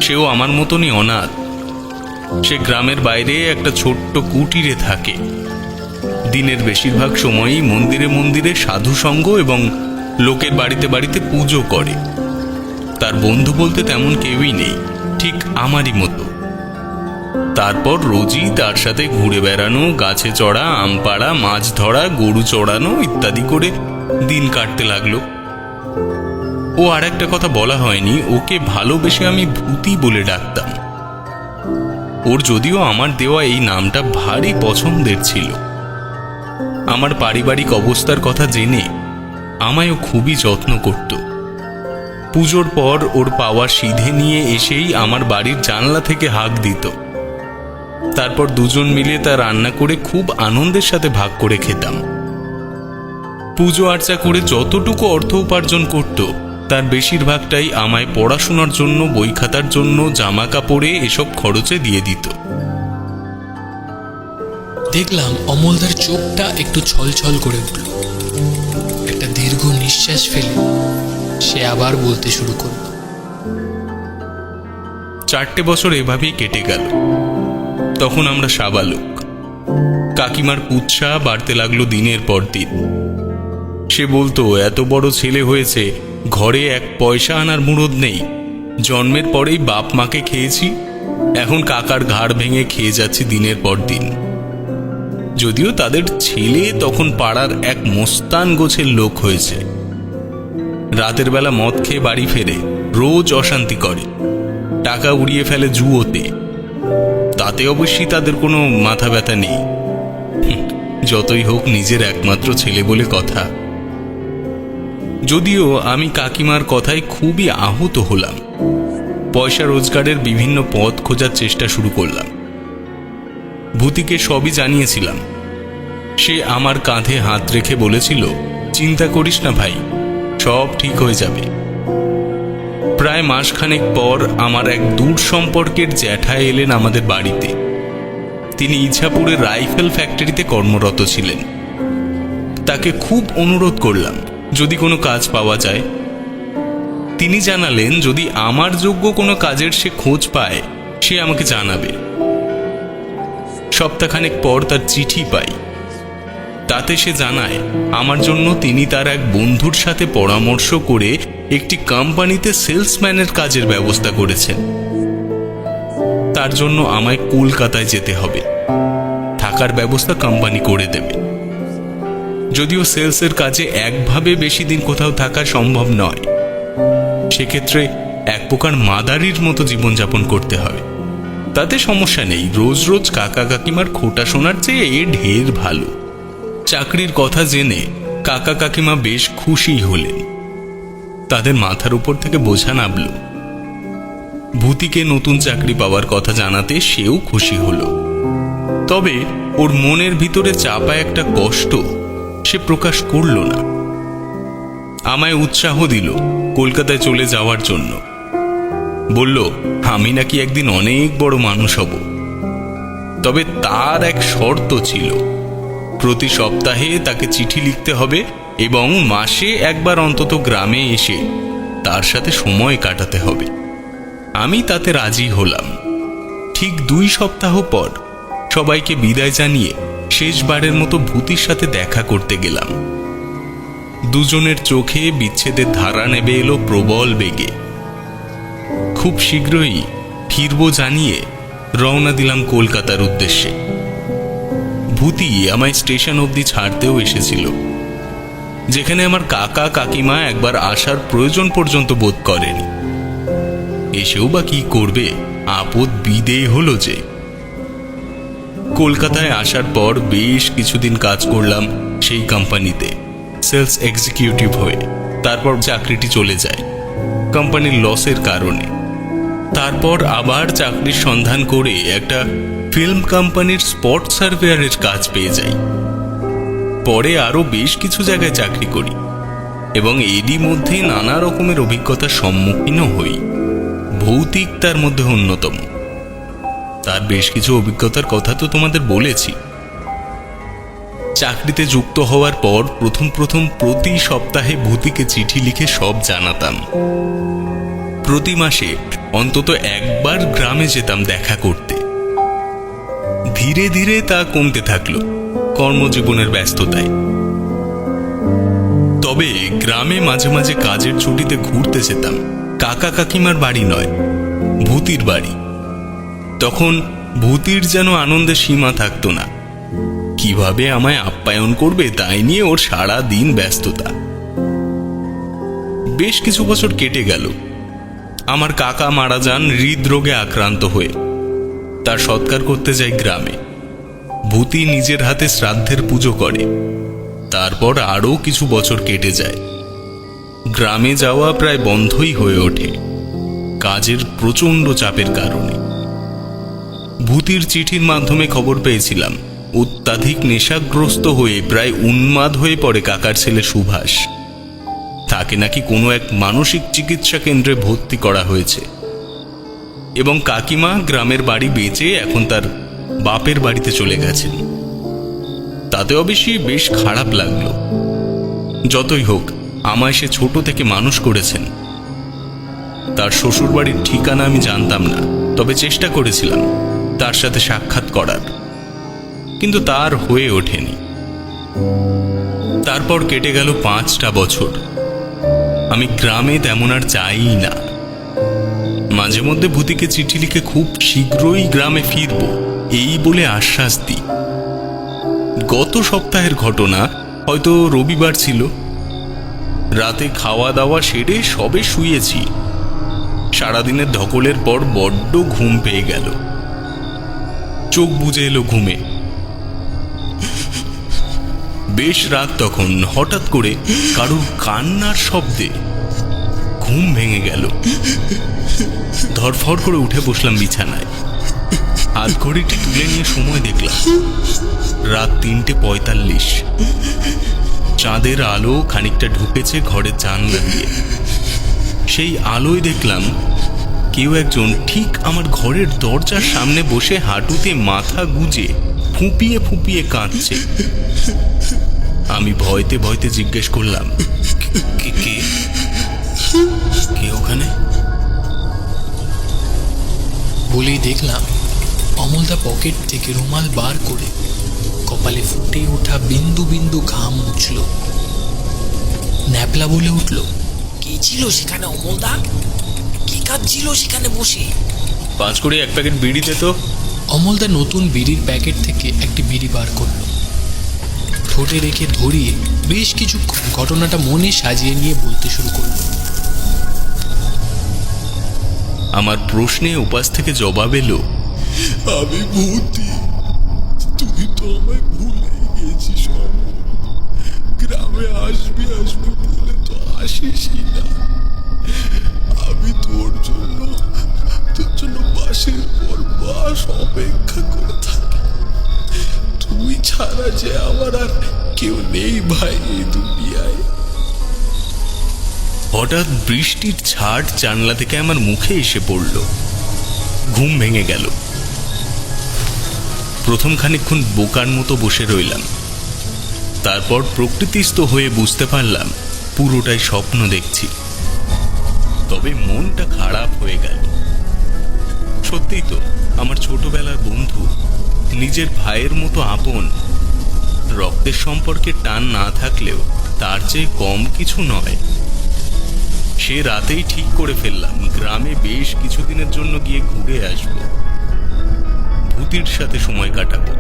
সেও আমার মতনই অনাথ। সে গ্রামের বাইরে একটা ছোট্ট কুটিরে থাকে। দিনের বেশিরভাগ সময়ই মন্দিরে মন্দিরে সাধুসঙ্গ এবং লোকের বাড়িতে বাড়িতে পুজো করে। তার বন্ধু বলতে তেমন কেউই নেই, ঠিক আমারই মতো। তারপর রোজই তার সাথে ঘুরে বেড়ানো, গাছে চড়া, আম পাড়া, মাছ ধরা, গরু চড়ানো ইত্যাদি করে দিন কাটতে লাগলো। ও আর একটা কথা বলা হয়নি, ওকে ভালোবেসে আমি ভূতি বলে ডাকতাম। ওর যদিও আমার দেওয়া এই নামটা ভারী পছন্দের ছিল। আমার পারিবারিক অবস্থার কথা জেনে আমায়ও খুবই যত্ন করত। পুজোর পর ওর পাওয়া সিধে নিয়ে এসেই আমার বাড়ির জানলা থেকে হাঁক দিত। তারপর দুজন মিলে তা রান্না করে খুব আনন্দের সাথে ভাগ করে খেতাম। পুজো আর্চা করে যতটুকু অর্থ উপার্জন করত তার বেশিরভাগটাই আমায় পড়াশোনার জন্য, বই খাতার জন্য, জামা কাপড়ে এসব খরচে দিয়ে দিত। দেখলাম অমলদার চোখটা একটু ছলছল করে উঠল। একটা দীর্ঘ নিঃশ্বাস ফেলে সে আবার বলতে শুরু করল। 4টে বছর এভাবেই কেটে গেল। তখন আমরা সাবালক। কাকিমার উৎসাহ বাড়তে লাগলো দিনের পর দিন। সে বলতো, এত বড় ছেলে হয়েছে, ঘরে 1 পয়সা আনার মুরদ নেই। জন্মের পরেই বাপ মাকে খেয়েছি, এখন কাকার ঘাড় ভেঙে খেয়ে যাচ্ছি দিনের পর দিন। যদিও তাদের ছেলে তখন পাড়ার এক মোস্তান গোছের লোক হয়েছে। রাতের বেলা মদ খেয়ে বাড়ি ফেরে, রোজ অশান্তি করে, টাকা উড়িয়ে ফেলে জুয়োতে। তাতে অবশ্যই তাদের কোনো মাথা ব্যথা নেই। যতই হোক নিজের একমাত্র ছেলে বলে কথা। যদিও আমি কাকিমার কথায় খুবই আহত হলাম। পয়সা রোজগারের বিভিন্ন পথ খোঁজার চেষ্টা শুরু করলাম। ভূতিকে সবই জানিয়েছিলাম। সে আমার কাঁধে হাত রেখে বলেছিল, চিন্তা করিস না ভাই, সব ঠিক হয়ে যাবে। প্রায় মাসখানেক পর আমার এক দূর সম্পর্কের জ্যাঠাই এলেন আমাদের বাড়িতে। তিনি ইছাপুরের রাইফেল ফ্যাক্টরিতে কর্মরত ছিলেন। তাকে খুব অনুরোধ করলাম যদি কোনো কাজ পাওয়া যায়। তিনি জানালেন যদি আমার যোগ্য কোনো কাজের সে খোঁজ পায় সে আমাকে জানাবে। সপ্তাহখানেক পর তার চিঠি পাই। তাতে সে জানায় আমার জন্য তিনি তার এক বন্ধুর সাথে পরামর্শ করে একটি কোম্পানিতে সেলসম্যানের কাজের ব্যবস্থা করেছেন। তার জন্য আমায় কলকাতায় যেতে হবে। থাকার ব্যবস্থা কোম্পানি করে দেবে। যদিও সেলসের কাজে একভাবে বেশি দিন কোথাও থাকা সম্ভব নয়, সেক্ষেত্রে এক প্রকার মাদারির মতো জীবনযাপন করতে হবে। তাতে সমস্যা নেই, রোজ রোজ কাকা কাকিমার খোটা শোনার চেয়ে এ ঢের ভালো। চাকরির কথা জেনে কাকা কাকিমা বেশ খুশি হলেন। তাদের মাথার উপর থেকে বোঝা নামল। ভূতিকে নতুন চাকরি পাওয়ার কথা জানাতে সেও খুশি হলো। তবে ওর মনের ভিতরে চাপা একটা কষ্ট সে প্রকাশ করল না। আমায় উৎসাহ দিল কলকাতায় চলে যাওয়ার জন্য। বলল আমি নাকি একদিন অনেক বড় মানুষ হব, তবে তার এক শর্ত ছিল, প্রতি সপ্তাহে তাকে চিঠি লিখতে হবে এবং মাসে একবার অন্তত গ্রামে এসে তার সাথে সময় কাটাতে হবে। আমি তাতে রাজি হলাম। ঠিক 2 সপ্তাহ পর সবাইকে বিদায় জানিয়ে শেষবারের মতো ভূতির সাথে দেখা করতে গেলাম। দুজনের চোখে বিচ্ছেদের ধারা নেমে এলো প্রবল বেগে। খুব শীঘ্রই ফিরবো জানিয়ে রওনা দিলাম কলকাতার উদ্দেশ্যে। ভূতি আমায় স্টেশন অবধি ছাড়তেও এসেছিল, যেখানে আমার কাকা কাকিমা একবার আসার প্রয়োজন পর্যন্ত বোধ করেনি। এসেও বা কি করবে, আপদ বিদেয় হলো যে। কলকাতায় আসার পর বেশ কিছুদিন কাজ করলাম সেই কোম্পানিতে সেলস এক্সিকিউটিভ হয়ে। তারপর চাকরিটি চলে যায় কোম্পানির লসের কারণে। তারপর আবার চাকরির সন্ধান করে একটা ফিল্ম কোম্পানির স্পট সার্ভেয়ারের কাজ পেয়ে যাই। পরে আরও বেশ কিছু জায়গায় চাকরি করি এবং এরই মধ্যে নানা রকমের অভিজ্ঞতার সম্মুখীনও হই। ভৌতিক তার মধ্যে অন্যতম। তার বেশ কিছু অভিজ্ঞতার কথা তো তোমাদের বলেছি। চাকরিতে যুক্ত হওয়ার পর প্রথম প্রতি সপ্তাহে ভূতিকে চিঠি লিখে সব জানাতাম। প্রতি মাসে অন্তত একবার গ্রামে যেতাম দেখা করতে। ধীরে ধীরে তা কমতে থাকলো কর্মজীবনের ব্যস্ততায়। তবে গ্রামে মাঝে মাঝে কাজের ছুটিতে ঘুরতে যেতাম, কাকা কাকিমার বাড়ি নয়, ভূতির বাড়ি। তখন ভূতির যেন আনন্দের সীমা থাকতো না। কিভাবে আমায় আপ্যায়ন করবে তাই নিয়ে ওর সারা দিন ব্যস্ততা। বেশ কিছু বছর কেটে গেল। আমার কাকা মারা যান হৃদরোগে আক্রান্ত হয়ে। তার সৎকার করতে যাই গ্রামে। ভূতি নিজের হাতে শ্রাদ্ধের পুজো করে। তারপর আরও কিছু বছর কেটে যায়। গ্রামে যাওয়া প্রায় বন্ধই হয়ে ওঠে কাজের প্রচণ্ড চাপের কারণে। ভূতির চিঠির মাধ্যমে খবর পেয়েছিলাম অত্যাধিক নেশাগ্রস্ত হয়ে প্রায় উন্মাদ হয়ে পড়ে কাকার ছেলে সুভাষ। তাকে নাকি কোনো এক মানসিক চিকিৎসা কেন্দ্রে ভর্তি করা হয়েছে এবং কাকিমা গ্রামের বাড়ি বেচে এখন তার বাপের বাড়িতে চলে গেছেন। তাতে অবশ্যই বেশ খারাপ লাগলো। যতই হোক আমায় সে ছোট থেকে মানুষ করেছেন। তার শ্বশুর বাড়ির ঠিকানা আমি জানতাম না, তবে চেষ্টা করেছিলাম তার সাথে সাক্ষাৎ করার, কিন্তু তার হয়ে ওঠেনি। তারপর কেটে গেল 5টা বছর। আমি গ্রামে তেমন আর যাই না। মাঝে মধ্যে ভূতিকে চিঠি লিখে খুব শীঘ্রই গ্রামে ফিরব এই বলে আশ্বাস দিই। গত সপ্তাহের ঘটনা, হয়তো রবিবার ছিল। রাতে খাওয়া দাওয়া সেরে সবে শুয়েছি। সারাদিনের ধকলের পর বড্ড ঘুম পেয়ে গেল। চোখ বুজে এলো ঘুমে। বেশ রাত তখন। হঠাৎ করে কারুর কান্নার শব্দে ঘুম ভেঙে গেল। ধরফর করে উঠে বসলাম বিছানায়। হাত ঘড়িটি তুলে নিয়ে সময় দেখলাম রাত 3:45। চাঁদের আলো খানিকটা ঢুকেছে ঘরের জানলা দিয়ে। সেই আলোয় দেখলাম কেউ একজন ঠিক আমার ঘরের দরজার সামনে বসে হাঁটুতে মাথা গুজে ফুঁপিয়ে ফুঁপিয়ে কাঁদছে। আমি ভয়তে ভয়তে জিজ্ঞেস করলাম, কে ওখানে? বলেই দেখলাম অমলদা পকেট থেকে রুমাল বার করে কপালে ফুটে ওঠা বিন্দু বিন্দু ঘাম মুছল। ন্যাপলা বলে উঠল, কি ছিল সেখানে অমলদা? কি কাজ ছিল সেখানে বসে? 5 করে 1 প্যাকেট বিড়ি দে তো। অমলদা নতুন বিড়ির প্যাকেট থেকে একটি বিড়ি বার করল। ঠোঁটে রেখে ধরিয়ে বেশ কিছুক্ষণ ঘটনাটা মনে সাজিয়ে নিয়ে বলতে শুরু করল। আমার প্রশ্নে উপাস থেকে জবাব এলো, আমি ভূতি, তুই তো আমায় ভুলে গেছিস। গ্রামে আসবি বলে তো আসিসই না। আমি তোর জন্য মাসের পর মাস অপেক্ষা করে থাকি। ছাড়া যে আমার আর কেউ নেই ভাই এই দুনিয়ায়। হঠাৎ বৃষ্টির ছাট জানলা থেকে আমার মুখে এসে পড়ল। ঘুম ভেঙে গেল। প্রথম খানিকক্ষণ বোকার মতো বসে রইলাম। তারপর প্রকৃতিস্থ হয়ে বুঝতে পারলাম পুরোটাই স্বপ্ন দেখছি। তবে মনটা খারাপ হয়ে গেল। সত্যিই তো, আমার ছোটবেলার বন্ধু, নিজের ভাইয়ের মতো আপন, রক্তের সম্পর্কে টান না থাকলেও তার চেয়ে কম কিছু নয়। সে রাতেই ঠিক করে ফেললাম গ্রামে বেশ কিছুদিনের জন্য গিয়ে ঘুরে আসব, ভূতির সাথে সময় কাটাবো।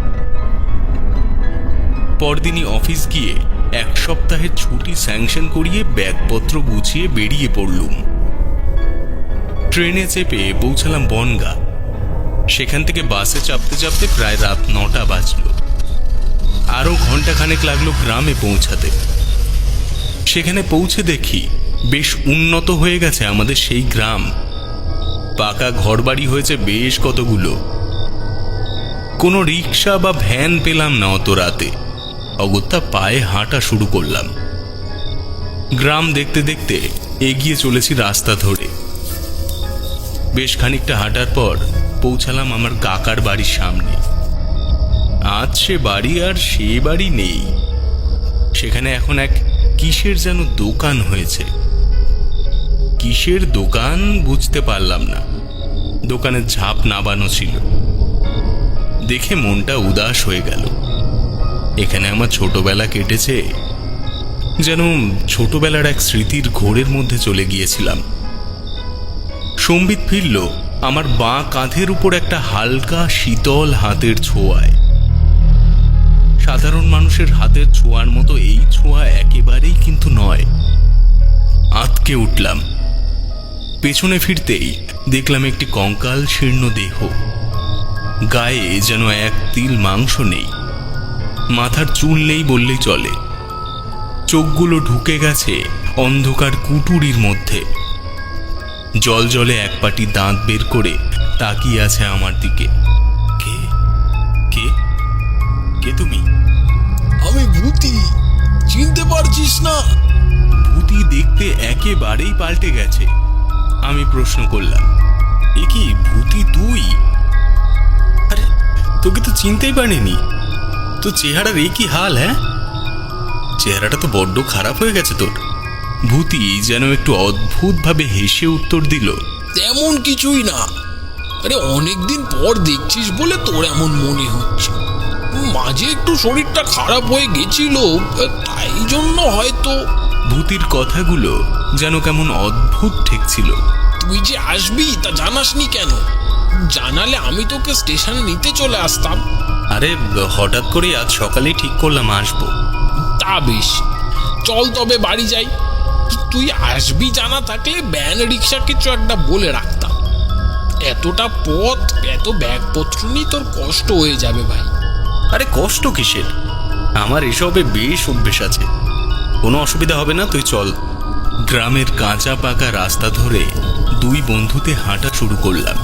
পরদিনই অফিস গিয়ে 1 সপ্তাহের ছুটি স্যাংশন করিয়ে ব্যাগপত্র গুছিয়ে বেরিয়ে পড়লুম। ট্রেনে চেপে পৌঁছালাম বনগাঁ। সেখান থেকে বাসে চাপতে চাপতে প্রায় রাত 9টা বাজল। আরো ঘন্টাখানেক লাগলো গ্রামে পৌঁছাতে। সেখানে পৌঁছে দেখি বেশ উন্নত হয়ে গেছে আমাদের সেই গ্রাম। পাকা ঘরবাড়ি হয়েছে বেশ কতগুলো। কোনো রিক্সা বা ভ্যান পেলাম না অত রাতে। অগত্যা পায়ে হাঁটা শুরু করলাম। গ্রাম দেখতে দেখতে এগিয়ে চলেছি রাস্তা ধরে। বেশ খানিকটা হাঁটার পর পৌঁছালাম আমার কাকার বাড়ির সামনে। আজ সে বাড়ি আর সে বাড়ি নেই। সেখানে এখন এক কিসের যেন দোকান হয়েছে। কিসের দোকান বুঝতে পারলাম না। দোকানের ঝাঁপ নাবানো ছিল। দেখে মনটা উদাস হয়ে গেল। এখানে আমার ছোটবেলা কেটেছে, যেন ছোটবেলার এক স্মৃতির ঘোরের মধ্যে চলে গিয়েছিলাম। সম্বিত ফিরল আমার বাঁ কাঁধের উপর একটা হালকা শীতল হাতের ছোঁয়ায়। সাধারণ মানুষের হাতের ছোঁয়ার মতো এই ছোঁয়া একেবারেই কিন্তু নয়। আঁতকে উঠলাম। পেছনে ফিরতেই দেখলাম একটি কঙ্কাল শীর্ণ দেহ। গায়ে যেন এক তিল মাংস নেই। মাথার চুল নেই বললেই চলে। চোখগুলো ঢুকে গেছে অন্ধকার কুটুরির মধ্যে। জল জলে এক পাটি দাঁত বের করে তাকিয়ে আছে আমার দিকে। কে কে কে তুমি? আমি ভূতি, চিনতে পারছিস না? ভূতি দেখতে একেবারেই পাল্টে গেছে। আমি প্রশ্ন করলাম, এ কি ভূতি তুই? আরে তোকে তো চিনতেই পারিনি। তো চেহারার এই কি হাল? হ্যাঁ, চেহারাটা তো বড্ড খারাপ হয়ে গেছে তোর। ভূতি যেন একটু অদ্ভুতভাবে হেসে উত্তর দিল, তেমন কিছুই না। আরে অনেকদিন পর দেখছিস বলে তোর এমন মনে হচ্ছে। মাঝে একটু শরীরটা খারাপ হয়ে গেছিল, তাই জন্য হয়তো। ভূতির কথাগুলো যেন কেমন অদ্ভুত ঠেকছিল। তুই যে আসবি তা জানাসনি কেন? জানালে আমি তোকে স্টেশনে নিতে চলে আসতাম। আরে হঠাৎ করে আজ সকালেই ঠিক করলাম আসবো। তা বেশ, চল তবে বাড়ি যাই। তুই আসবি জানা থাকলে ভ্যান রিক্সা কিছু একটা বলে রাখতাম। এতটা পথ, এত ব্যাগপত্র নিয়ে তোর কষ্ট হয়ে যাবে ভাই। আরে কষ্ট কিসের? আমার এসবে বেশ অভ্যেস আছে, কোনো অসুবিধা হবে না। তুই চল। গ্রামের কাঁচা পাকা রাস্তা ধরে দুই বন্ধুতে হাঁটা শুরু করলাম।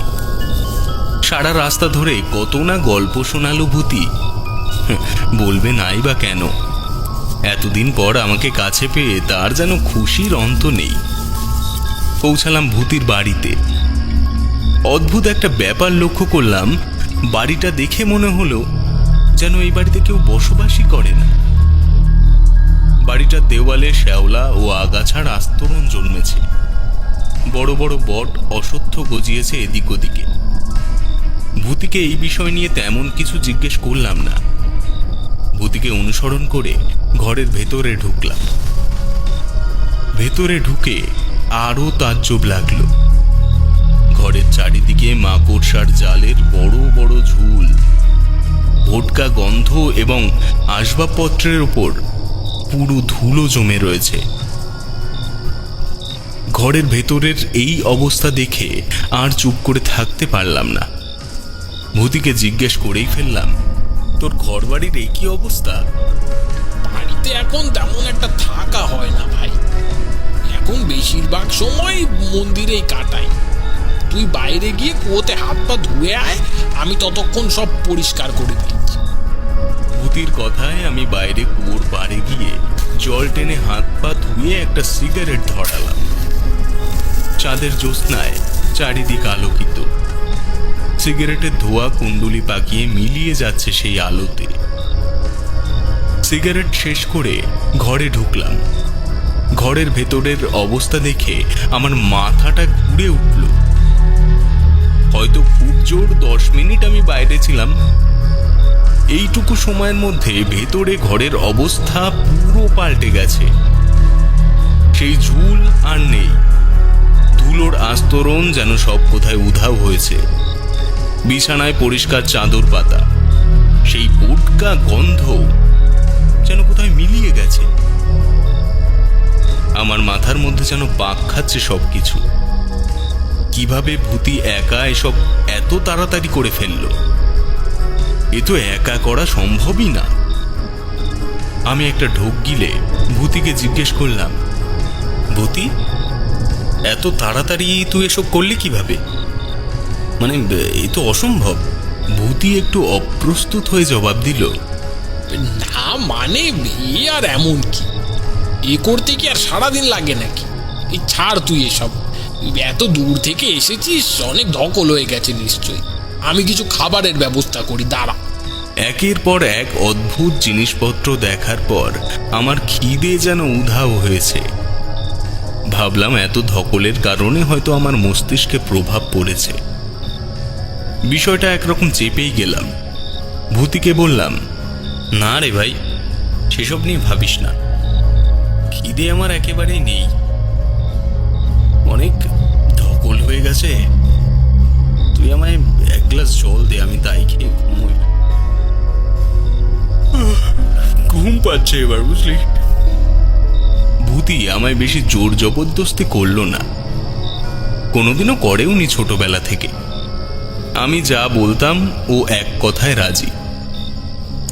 সারা রাস্তা ধরে কত না গল্প শোনালো ভূতি। বলবে নাই বা কেন? এতদিন পর আমাকে কাছে পেয়ে তার যেন খুশির অন্ত নেই। পৌঁছালাম ভূতির বাড়িতে। অদ্ভুত একটা ব্যাপার লক্ষ্য করলাম। বাড়িটা দেখে মনে হলো যেন এই বাড়িতে কেউ বসবাসই করে না। বাড়িটার দেওয়ালে শ্যাওলা ও আগাছার আস্তরণ জন্মেছে। বড় বড় বট অশ্বত্থ গজিয়েছে এদিক ওদিকে। ভূতিকে এই বিষয় নিয়ে তেমন কিছু জিজ্ঞেস করলাম না। ভূতিকে অনুসরণ করে ঘরের ভেতরে ঢুকলাম। ভেতরে ঢুকে আরো তাজ্জব লাগলো। ঘরের চারিদিকে মাকড়সার জালের বড় বড় ঝুল, ভোটকা গন্ধ এবং আসবাবপত্রের উপর পুরো ধুলো জমে রয়েছে। ঘরের ভেতরের এই অবস্থা দেখে আর চুপ করে থাকতে পারলাম না। ভূতিকে জিজ্ঞেস করেই ফেললাম, তোর ঘর বাড়ির এই কি অবস্থা? বাড়িতে এখন তেমন একটা থাকা হয় না ভাই। এখন বেশিরভাগ সময় মন্দিরেই কাটাই। তুই বাইরে গিয়ে কুয়োতে হাত পা ধুয়ে আয়, আমি ততক্ষণ সব পরিষ্কার করে দিচ্ছি। ভূতির কথায় আমি বাইরে কুয়োর পাড়ে গিয়ে জল টেনে হাত পা ধুয়ে একটা সিগারেট ধরালাম। চাঁদের জ্যোৎস্নায় চারিদিক আলোকিত, সিগারেটের ধোঁয়া কুণ্ডুলি পাকিয়ে মিলিয়ে যাচ্ছে সেই আলোতে। সিগারেট শেষ করে ঘরে ঢুকলাম। ঘরের ভেতরের অবস্থা দেখে আমার মাথাটা ঘুরে উঠল। হয়তো খুব জোর 10 মিনিট আমি বাইরে ছিলাম। এইটুকু সময়ের মধ্যে ভেতরে ঘরের অবস্থা পুরো পাল্টে গেছে। সেই ঝুল আর নেই, ধুলোর আস্তরণ যেন সব কোথায় উধাও হয়েছে। বিছানায় পরিষ্কার চাদর পাতা, সেই বোটকা গন্ধ যেন কোথায় মিলিয়ে গেছে। আমার মাথার মধ্যে যেন পাক খাচ্ছে সবকিছু। কিভাবে ভূতি একা এসব এত তাড়াতাড়ি করে ফেলল? এ তো একা করা সম্ভবই না। আমি একটা ঢোক গিলে ভূতিকে জিজ্ঞেস করলাম, ভূতি, এত তাড়াতাড়ি তুই এসব করলি কিভাবে? মানে এই তো অসম্ভব। ভূতি একটু অপ্রস্তুত হয়ে জবাব দিল, না মানে এ আর এমন কি, এ করতে কি আর সারাদিন লাগে নাকি? এই ছাড় তুই এসব, এত দূর থেকে এসেছিস, অনেক ধকল হয়ে গেছে নিশ্চয়ই। আমি কিছু খাবারের ব্যবস্থা করি, দাঁড়া। একের পর এক অদ্ভুত জিনিসপত্র দেখার পর আমার খিদে যেন উধাও হয়েছে। ভাবলাম এত ধকলের কারণে হয়তো আমার মস্তিষ্কে প্রভাব পড়েছে। বিষয়টা একরকম চেপেই গেলাম। ভূতিকে বললাম, না রে ভাই, সেসব নিয়ে ভাবিস না, খিদে আমার একেবারেই নেই, অনেক ধকল হয়ে গেছে। তুই আমায় এক গ্লাস জল দে, আমি তাই খেয়ে ঘুমোই। ঘুম পাচ্ছে এবার, বুঝলি। ভূতি আমায় বেশি জোর জবরদস্তি করলো না, কোনোদিনও করেওনি ছোটবেলা থেকে। আমি যা বলতাম ও এক কথায় রাজি।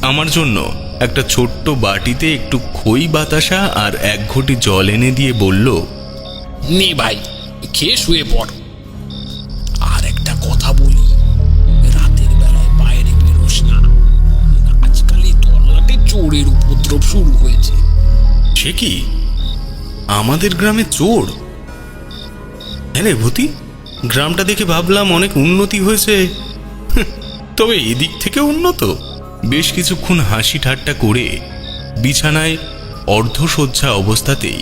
আমার জন্য একটা ছোট্ট বাটিতে একটু খই বাতাসা আর 1 ঘটি জল এনে দিয়ে বলল, নে ভাই, খেয়ে শুয়ে পড়। আর একটা কথা বলি, রাতের বেলায় বাইরে বেরোস না, আজকাল এই তল্লাটে চোরের উপদ্রব শুরু হয়েছে। সে কি, আমাদের গ্রামে চোর? হ্যাঁ রে ভূতি, গ্রামটা দেখে ভাবলাম অনেক উন্নতি হয়েছে, তবে এদিক থেকে উন্নত। বেশ কিছুক্ষণ হাসি ঠাট্টা করে বিছানায় অর্ধশয্যা অবস্থাতেই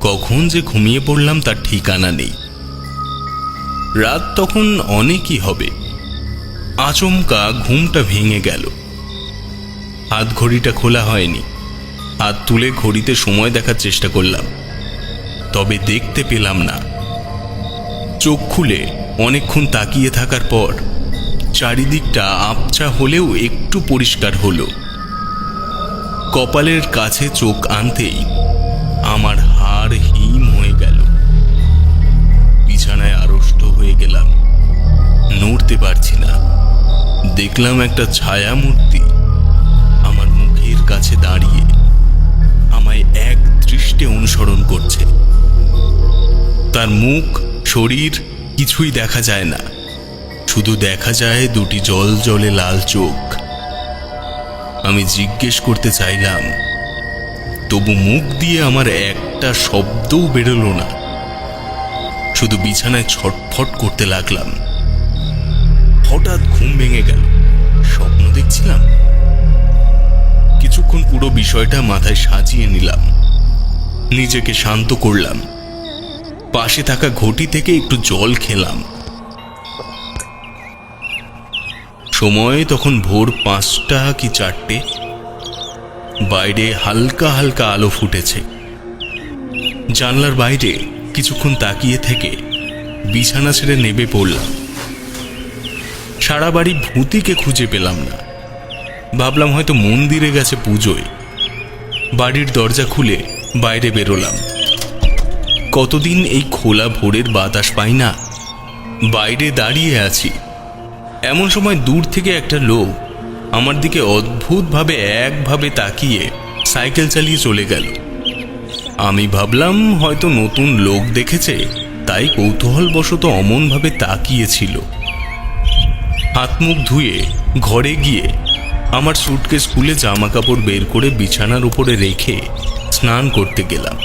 কখন যে ঘুমিয়ে পড়লাম তার ঠিকানা নেই। রাত তখন অনেকই হবে। আচমকা ঘুমটা ভেঙে গেল। হাত ঘড়িটা খোলা হয়নি। হাত তুলে ঘড়িতে সময় দেখার চেষ্টা করলাম, তবে দেখতে পেলাম না। চোখ খুলে অনেকক্ষণ তাকিয়ে থাকার পর চারিদিকটা আবছা হলেও একটু পরিষ্কার হলো। কপালের কাছে চোখ আনতেই আমার হাড় হিম হয়ে গেল। বিছানায় আড়ষ্ট হয়ে গেলাম, নড়তে পারছি না। দেখলাম একটা ছায়া মূর্তি আমার মুখের কাছে দাঁড়িয়ে আমায় এক দৃষ্টে অনুসরণ করছে। তার মুখ, শরীর কিছুই দেখা যায় না, শুধু দেখা যায় দুটি জলজলে লাল চোখ। আমি জিজ্ঞেস করতে চাইলাম, তবু মুখ দিয়ে আমার একটা শব্দও বেরোলো না। শুধু বিছানায় ছটফট করতে লাগলাম। হঠাৎ ঘুম ভেঙে গেল। স্বপ্ন দেখছিলাম। কিছুক্ষণ পুরো বিষয়টা মাথায় সাজিয়ে নিলাম, নিজেকে শান্ত করলাম। পাশে থাকা ঘটি থেকে একটু জল খেলাম। সময় তখন ভোর 5টা কি 4টে। বাইরে হালকা হালকা আলো ফুটেছে। জানলার বাইরে কিছুক্ষণ তাকিয়ে থেকে বিছানা ছেড়ে নেমে পড়লাম। সারা বাড়ি ভূতিকে খুঁজে পেলাম না। ভাবলাম হয়তো মন্দিরে গেছে পুজোয়। বাড়ির দরজা খুলে বাইরে বেরোলাম। কতদিন এই খোলা ভোরের বাতাস পাই না। বাইরে দাঁড়িয়ে আছি, এমন সময় দূর থেকে একটা লোক আমার দিকে অদ্ভুতভাবে একভাবে তাকিয়ে সাইকেল চালিয়ে চলে গেল। আমি ভাবলাম হয়তো নতুন লোক দেখেছে, তাই কৌতূহলবশত অমনভাবে তাকিয়েছিল। হাত মুখ ধুয়ে ঘরে গিয়ে আমার সুটকেস খুলে জামা কাপড় বের করে বিছানার উপরে রেখে স্নান করতে গেলাম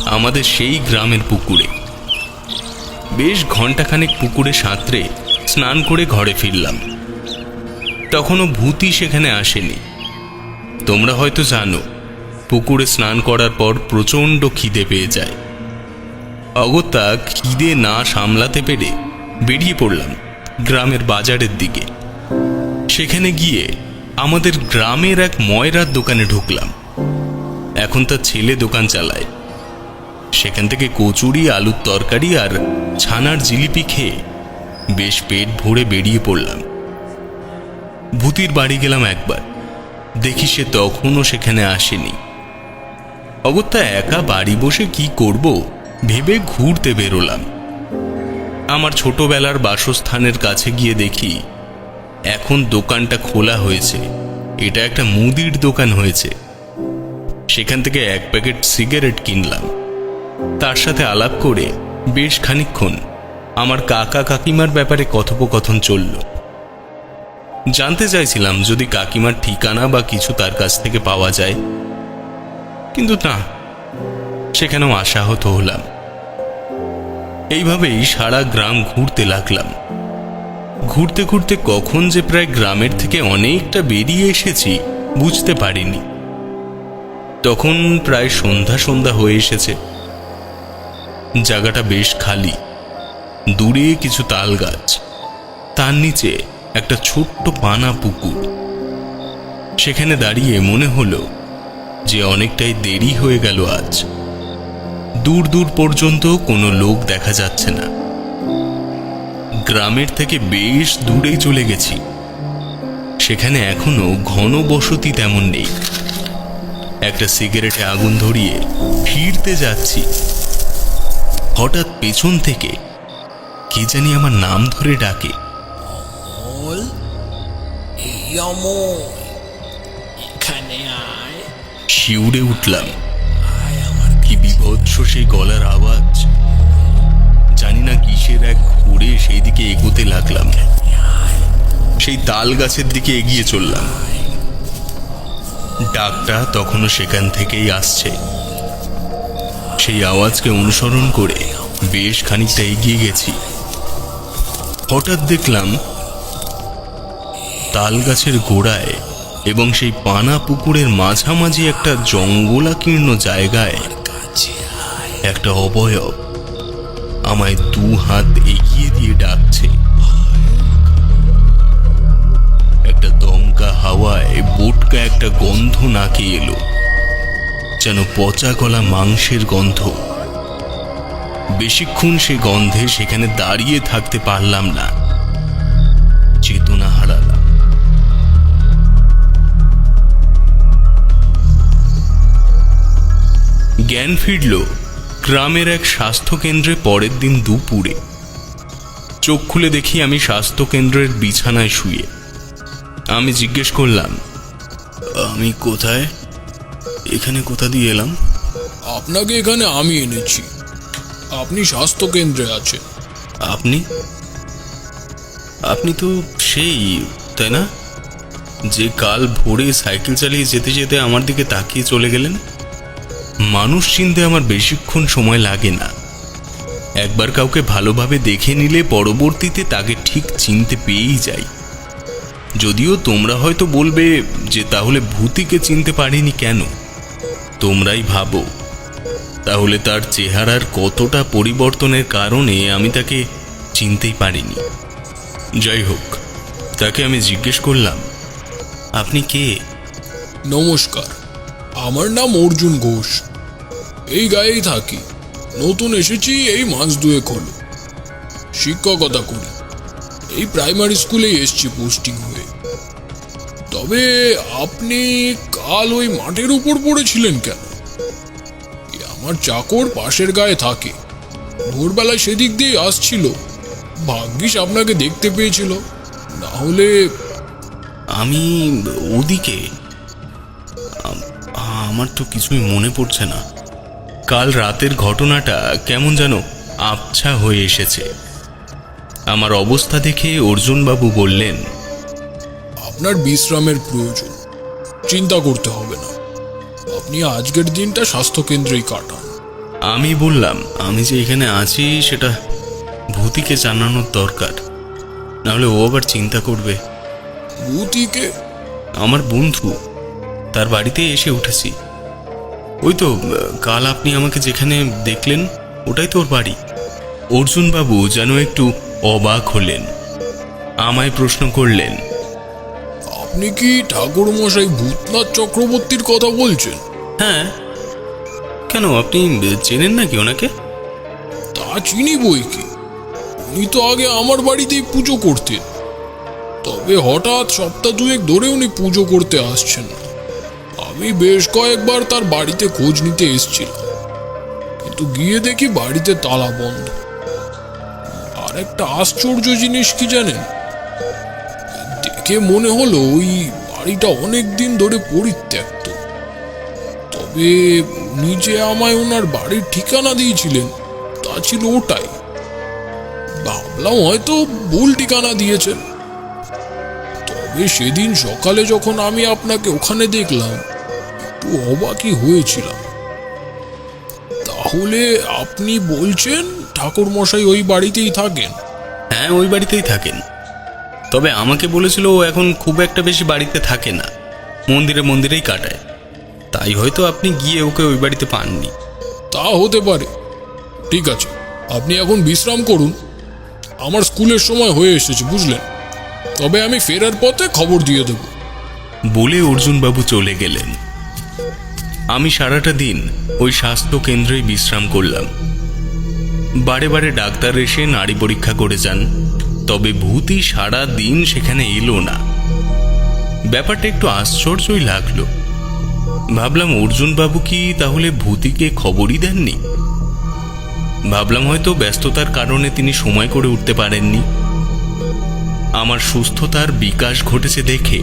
আমাদের সেই গ্রামের পুকুরে। বেশ ঘন্টাখানেক পুকুরে সাঁতরে স্নান করে ঘরে ফিরলাম। তখনও ভূতি সেখানে আসেনি। তোমরা হয়তো জানো, পুকুরে স্নান করার পর প্রচণ্ড খিদে পেয়ে যায়। অগত্যা খিদে না সামলাতে পেরে বেরিয়ে পড়লাম গ্রামের বাজারের দিকে। সেখানে গিয়ে আমাদের গ্রামের এক ময়রার দোকানে ঢুকলাম। এখন তার ছেলে দোকান চালায়। সেখান থেকে কচুরি, আলুর তরকারি আর ছানার জিলিপি খেয়ে বেশ পেট ভরে বেরিয়ে পড়লাম। ভূতির বাড়ি গেলাম একবার, দেখি সে তখনও সেখানে আসেনি। অগত্যা একা বাড়ি বসে কি করব ভেবে ঘুরতে বেরোলাম। আমার ছোটবেলার বাসস্থানের কাছে গিয়ে দেখি এখন দোকানটা খোলা হয়েছে। এটা একটা মুদির দোকান হয়েছে। সেখান থেকে এক প্যাকেট সিগারেট কিনলাম। তার সাথে আলাপ করে বেশ খানিকক্ষণ আমার কাকা কাকিমার ব্যাপারে কথোপকথন চলল। জানতে চাইছিলাম যদি কাকিমার ঠিকানা বা কিছু তার কাছ থেকে পাওয়া যায়, কিন্তু না, সেখানেও আশাহত হলাম। এইভাবেই সারা গ্রাম ঘুরতে লাগলাম। ঘুরতে ঘুরতে কখন যে প্রায় গ্রামের থেকে অনেকটা বেরিয়ে এসেছি বুঝতে পারিনি। তখন প্রায় সন্ধ্যা সন্ধ্যা হয়ে এসেছে। জায়গাটা বেশ খালি। দূরে কিছু তাল গাছ, তার নিচে একটা ছোট্ট পানা পুকুর। সেখানে দাঁড়িয়ে মনে হলো যে অনেকটাই দেরি হয়ে গেল আজ। দূর দূর পর্যন্ত কোনো লোক দেখা যাচ্ছে না। গ্রামের থেকে বেশ দূরেই চলে গেছি। সেখানে এখনো ঘন বসতি তেমন নেই। একটা সিগারেটে আগুন ধরিয়ে ফিরতে যাচ্ছি, হঠাৎ পেছন থেকে কে জানি আমার নাম ধরে ডাকে। এখানে আয়। শিউরে উঠলাম। কি বিভৎস সেই গলার আওয়াজ! জানি না কিসের এক ঘুরে সেই দিকে এগোতে লাগলাম। সেই তাল গাছের দিকে এগিয়ে চললাম। ডাকটা তখনও সেখান থেকেই আসছে। সেই আওয়াজকে অনুসরণ করে বেশ খানিকটা এগিয়ে গেছি। হঠাৎ দেখলাম তাল গাছের গোড়ায় এবং সেই পানা পুকুরের মাঝামাঝি একটা জঙ্গলাকীর্ণ জায়গায় একটা অবয়ব আমায় দু হাত এগিয়ে দিয়ে ডাকছে। একটা দমকা হাওয়ায় বোটকা একটা গন্ধ নাকে এলো, যেন পচা গলা মাংসের গন্ধ। বেশিক্ষণ সে গন্ধে সেখানে দাঁড়িয়ে থাকতে পারলাম না, চেতনা হারালাম। জ্ঞান ফিরল গ্রামের এক স্বাস্থ্যকেন্দ্রে পরের দিন দুপুরে। চোখ খুলে দেখি আমি স্বাস্থ্যকেন্দ্রের বিছানায় শুয়ে। আমি জিজ্ঞেস করলাম, আমি কোথায়? এখানে কোথা দিয়ে এলাম? আপনাকে এখানে আমি এনেছি। আপনি স্বাস্থ্য কেন্দ্রে আছেন। আপনি? আপনি তো সেই, তাই না, যে কাল ভোরে সাইকেল চালিয়ে যেতে যেতে আমার দিকে তাকিয়ে চলে গেলেন? মানুষ চিনতে আমার বেশিক্ষণ সময় লাগে না। একবার কাউকে ভালোভাবে দেখে নিলে পরবর্তীতে তাকে ঠিক চিনতে পেয়েই যাই। যদিও তোমরা হয়তো বলবে যে তাহলে ভূতিকে চিনতে পারিনি কেন? তোমরাই ভাবো তাহলে তার চেহারার কতটা পরিবর্তনের কারণে আমি তাকে চিনতেই পারিনি। যাই হোক, তাকে আমি জিজ্ঞেস করলাম, আপনি কে? নমস্কার, আমার নাম অর্জুন ঘোষ। এই গায়েই থাকি। নতুন এসেছি, এই মাস দুয়েক হলো। শিক্ষকতা করি। এই প্রাইমারি স্কুলেই এসছি পোস্টিং হয়ে। তবে আপনি কাল ওই মাঠের উপর পড়েছিলেন কেন? আমার চাকর পাশের গায়ে থাকে। ভোরবেলায় সেদিক দিয়ে আসছিল, ভাগ্যিস আপনাকে দেখতে পেয়েছিল, না হলে। আমি ওদিকে? আমার তো কিছুই মনে পড়ছে না। কাল রাতের ঘটনাটা কেমন যেন আবছা হয়ে এসেছে। আমার অবস্থা দেখে অর্জুনবাবু বললেন, আপনার বিশ্রামের প্রয়োজন। চিন্তা করতে হবে না, আপনি আজকের দিনটা স্বাস্থ্যকেন্দ্রেই কাটান। আমি বললাম, আমি যে এখানে আছি সেটা ভূতিকে জানানোর দরকার, নাহলে ও আবার চিন্তা করবে। ভূতিকে? আমার বন্ধু, তার বাড়িতে এসে উঠেছি। ওই তো কাল আপনি আমাকে যেখানে দেখলেন ওটাই তো ওর বাড়ি। অর্জুন বাবু যেন একটু অবাক হলেন, আমায় প্রশ্ন করলেন, আপনি কি ঠাকুর মশাই ভূতনাথ চক্রবর্তীর কথা বলছেন? হ্যাঁ, কেন আপনি চেনেন নাকি ওনাকে? তা চিনি বই কি, উনি তো আগে আমার বাড়িতেই পুজো করতেন। তবে হঠাৎ সপ্তাহ দুয়েক ধরে উনি পুজো করতে আসছেন না। আমি বেশ কয়েকবার তার বাড়িতে খোঁজ নিতে এসেছিলাম, কিন্তু গিয়ে দেখি বাড়িতে তালা বন্ধ। আর একটা আশ্চর্য জিনিস কি জানেন, দেখে মনে হলো ওই বাড়িটা অনেক দিন ধরে পরিত্যক্ত। তবে উনি যে আমায় ওনার বাড়ির ঠিকানা দিয়েছিলেন তা ছিল ওটাই। ভাবলাম হয়তো ভুল ঠিকানা দিয়েছেন। তবে সেদিন সকালে যখন আমি আপনাকে ওখানে দেখলাম, একটু অবাকই হয়েছিলাম। তাহলে আপনি বলছেন ঠাকুর মশাই ওই বাড়িতেই থাকেন? হ্যাঁ, ওই বাড়িতেই থাকেন। তবে আমাকে বলেছিল ও এখন খুব একটা বেশি বাড়িতে থাকে না, মন্দিরে মন্দিরেই কাটায়। তাই হয়তো আপনি গিয়ে ওকে ওই বাড়িতে পাননি। তা হতে পারে। ঠিক আছে, আপনি এখন বিশ্রাম করুন। আমার স্কুলের সময় হয়ে এসেছে বুঝলেন, তবে আমি ফেরার পথে খবর দিয়ে দেব। বলে অর্জুনবাবু চলে গেলেন। আমি সারাটা দিন ওই স্বাস্থ্য কেন্দ্রেই বিশ্রাম করলাম। বারে বারে ডাক্তার এসে নাড়ি পরীক্ষা করে যান, তবে ভূতি সারা দিন সেখানে এলো না। ব্যাপারটা একটু আশ্চর্যই লাগলো। ভাবলাম অর্জুনবাবু কি তাহলে ভূতিকে খবরই দেননি? ভাবলাম হয়তো ব্যস্ততার কারণে তিনি সময় করে উঠতে পারেননি। আমার সুস্থতার বিকাশ ঘটেছে দেখে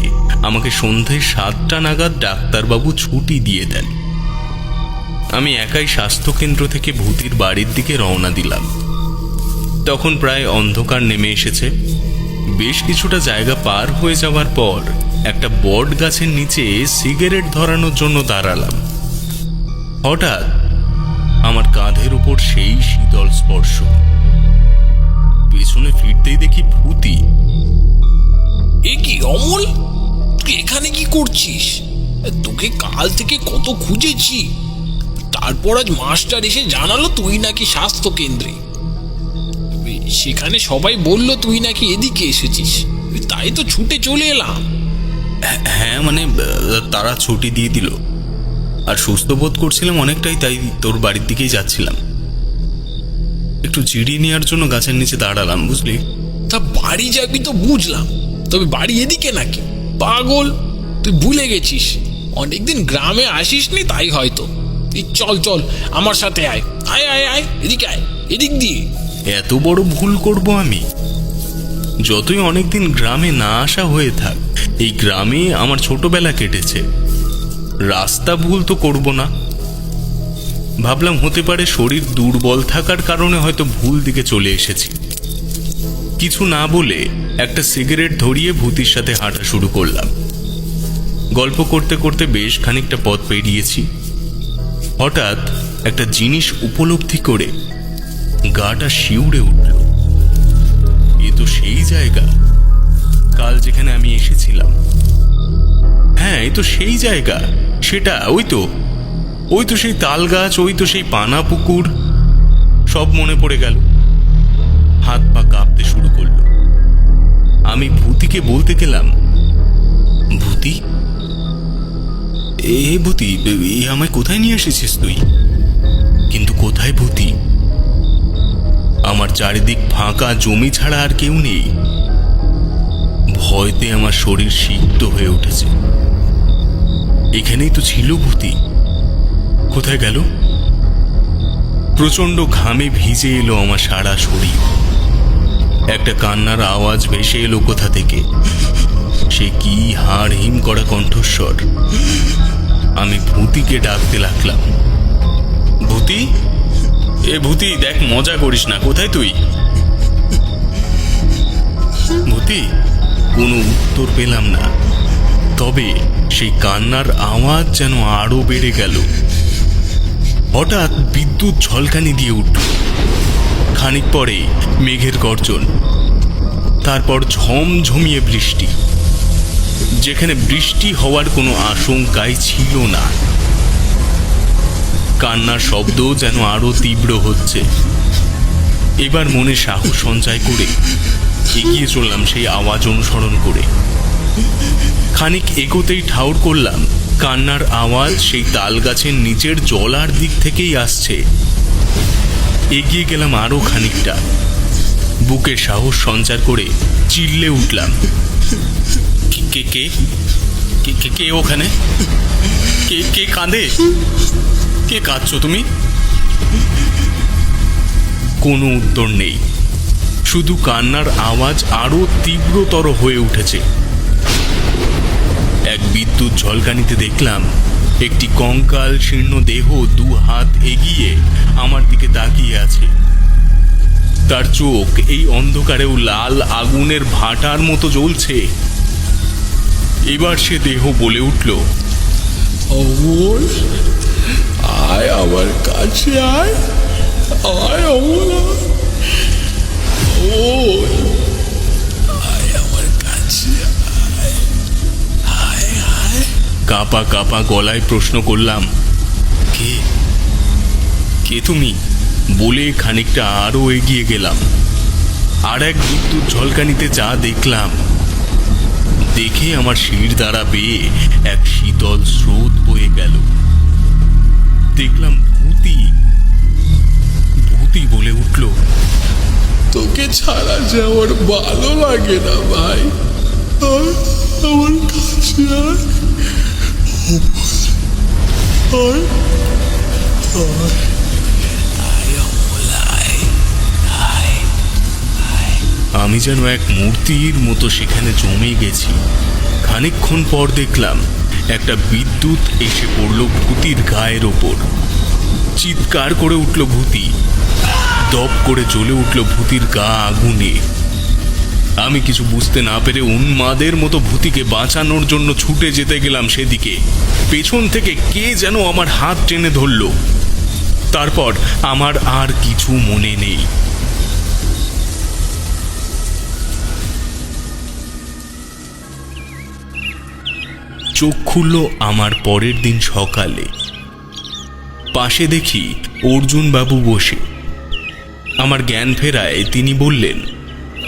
আমাকে সন্ধে 7টা নাগাদ ডাক্তারবাবু ছুটি দিয়ে দেন। আমি একাই স্বাস্থ্যকেন্দ্র থেকে ভূতির বাড়ির দিকে রওনা দিলাম। তখন প্রায় অন্ধকার নেমে এসেছে। বেশ কিছুটা জায়গা পার হয়ে যাওয়ার পর একটা বট গাছের নিচে সিগারেট ধরানোর জন্য দাঁড়ালাম। হঠাৎ আমার কাঁধের উপর সেই শীতল স্পর্শ। পেছনে ফিরতেই দেখি ভূতি। এ কি অমল, তুই এখানে কি করছিস? তোকে কাল থেকে কত খুঁজেছি। তারপর আজ মাস্টার এসে জানালো তুই নাকি স্বাস্থ্য কেন্দ্রে। সেখানে সবাই বলল তুই নাকি এদিকে এসেছিস, তাই তো ছুটে চলে এলাম। হ্যাঁ, মানে তারা ছুটি দিয়ে দিল, আর সুস্থ বোধ করছিলাম অনেকটাই, তাই তোর বাড়ির দিকেই যাচ্ছিলাম। একটু জিরিয়ে নেওয়ার জন্য গাছের নিচে দাঁড়ালাম, বুঝলি? তা বাড়ি যাবি তো বুঝলাম, তবে বাড়ি এদিকে নাকি? পাগল, তুই ভুলে গেছিস অনেকদিন গ্রামে আসিসনি, তাই হয়তো। চল চল আমার সাথে আয়, আয় আয় আয়, এদিকে আয়, এদিক দিয়ে। এত বড় ভুল করব আমি? যতই অনেকদিন গ্রামে না আসা হয়ে থাক, এই গ্রামে আমার ছোটবেলা কেটেছে। রাস্তা ভুল তো করব না। ভাবলাম হতে পারে শরীর দুর্বল থাকার কারণে হয়তো ভুল দিকে চলে এসেছি। কিছু না বলে একটা সিগারেট ধরিয়ে ভূতির সাথে হাঁটা শুরু করলাম। গল্প করতে করতে বেশ খানিকটা পথ পেরিয়েছি। হঠাৎ একটা জিনিস উপলব্ধি করে গাটা শিউরে উঠল। এ তো সেই জায়গা কাল যেখানে আমি এসেছিলাম। হ্যাঁ, এ তো সেই জায়গা। সেটা ওই তো সেই তাল গাছ, ওই তো সেই পানা পুকুর। সব মনে পড়ে গেল। হাত পা কাঁপতে শুরু করলো। আমি ভূতিকে বলতে গেলাম, ভূতি, ভূতি, আমায় কোথায় নিয়ে এসেছিস তুই? কিন্তু কোথায় ভূতি? আমার চারিদিক ফাঁকা জমি ছাড়া আর কেউ নেই। ভয়তে আমার শরীর সিক্ত হয়ে উঠেছে। এখানেই তো ছিল ভূতি, কোথায় গেল? প্রচন্ড ঘামে ভিজে এলো আমার সারা শরীর। একটা কান্নার আওয়াজ ভেসে এলো কোথা থেকে। সে কি হাড় হিম করা কণ্ঠস্বর। আমি ভূতিকে ডাকতে লাগলাম, ভূতি, এ ভূতি, দেখ, মজা করিস না, কোথায় তুই? ভূতি, কোনো উত্তর পেলাম না। তবে সেই কান্নার আওয়াজ যেন আরো বেড়ে গেল। হঠাৎ বিদ্যুৎ ঝলকানি দিয়ে উঠল। খানিক পরে মেঘের গর্জন, তারপর ঝমঝমিয়ে বৃষ্টি, যেখানে বৃষ্টি হওয়ার কোনো আশঙ্কাই ছিল না। কান্নার শব্দ যেন আরো তীব্র হচ্ছে। এবার মনে সাহস সঞ্চয় করে এগিয়ে চললাম সেই আওয়াজ অনুসরণ করে। খানিক এগোতেই ঠাউর করলাম কান্নার আওয়াজ সেই তাল গাছের নিচের জলার দিক থেকেই আসছে। এগিয়ে গেলাম আরো খানিকটা। বুকে সাহস সঞ্চার করে চিল্লে উঠলাম, কে কে কে কে কে ওখানে? কে কে কাঁদে? কে কাঁদছো তুমি? কোনো উত্তর নেই, শুধু কান্নার আওয়াজ আরো তীব্রতর হয়ে উঠেছে। এক বিদ্যুৎ ঝলকানিতে দেখলাম একটি কঙ্কাল শীর্ণ দেহ 2 হাত এগিয়ে আমার দিকে তাকিয়ে আছে। তার চোখ এই অন্ধকারেও লাল আগুনের ভাটার মতো জ্বলছে। এবার সে দেহ বলে উঠল, অমল, আয় আমার কাছে, আয় আয় অমল, অমল, আয় আমার কাছে, আয় আয়। কাঁপা কাঁপা গলায় প্রশ্ন করলাম, কে কে তুমি? বলে খানিকটা আরো এগিয়ে গেলাম। আর এক বিদ্যুৎ ঝলকানিতে যা দেখলাম, দেখে আমার শির দ্বারা বেয়ে এক শীতল স্রোত বয়ে গেল। দেখলাম ভূতি। ভূতি বলে উঠল, তোকে ছাড়া যে আমার ভালো লাগে না ভাই, আমার কাছে আয়, আয়, আয়। আমি যেন এক মূর্তির মতো সেখানে জমে গেছি। খানিকক্ষণ পর দেখলাম একটা বিদ্যুৎ এসে পড়ল ভূতির গায়ের ওপর। চিৎকার করে উঠল ভূতি। দপ করে জ্বলে উঠল ভূতির গা আগুনে। আমি কিছু বুঝতে না পেরে উন্মাদের মতো ভূতিকে বাঁচানোর জন্য ছুটে যেতে গেলাম সেদিকে। পেছন থেকে কে যেন আমার হাত টেনে ধরল। তারপর আমার আর কিছু মনে নেই। চোখ খুলল আমার পরের দিন সকালে। পাশে দেখি অর্জুন বাবু বসে। আমার জ্ঞান ফেরায় তিনি বললেন,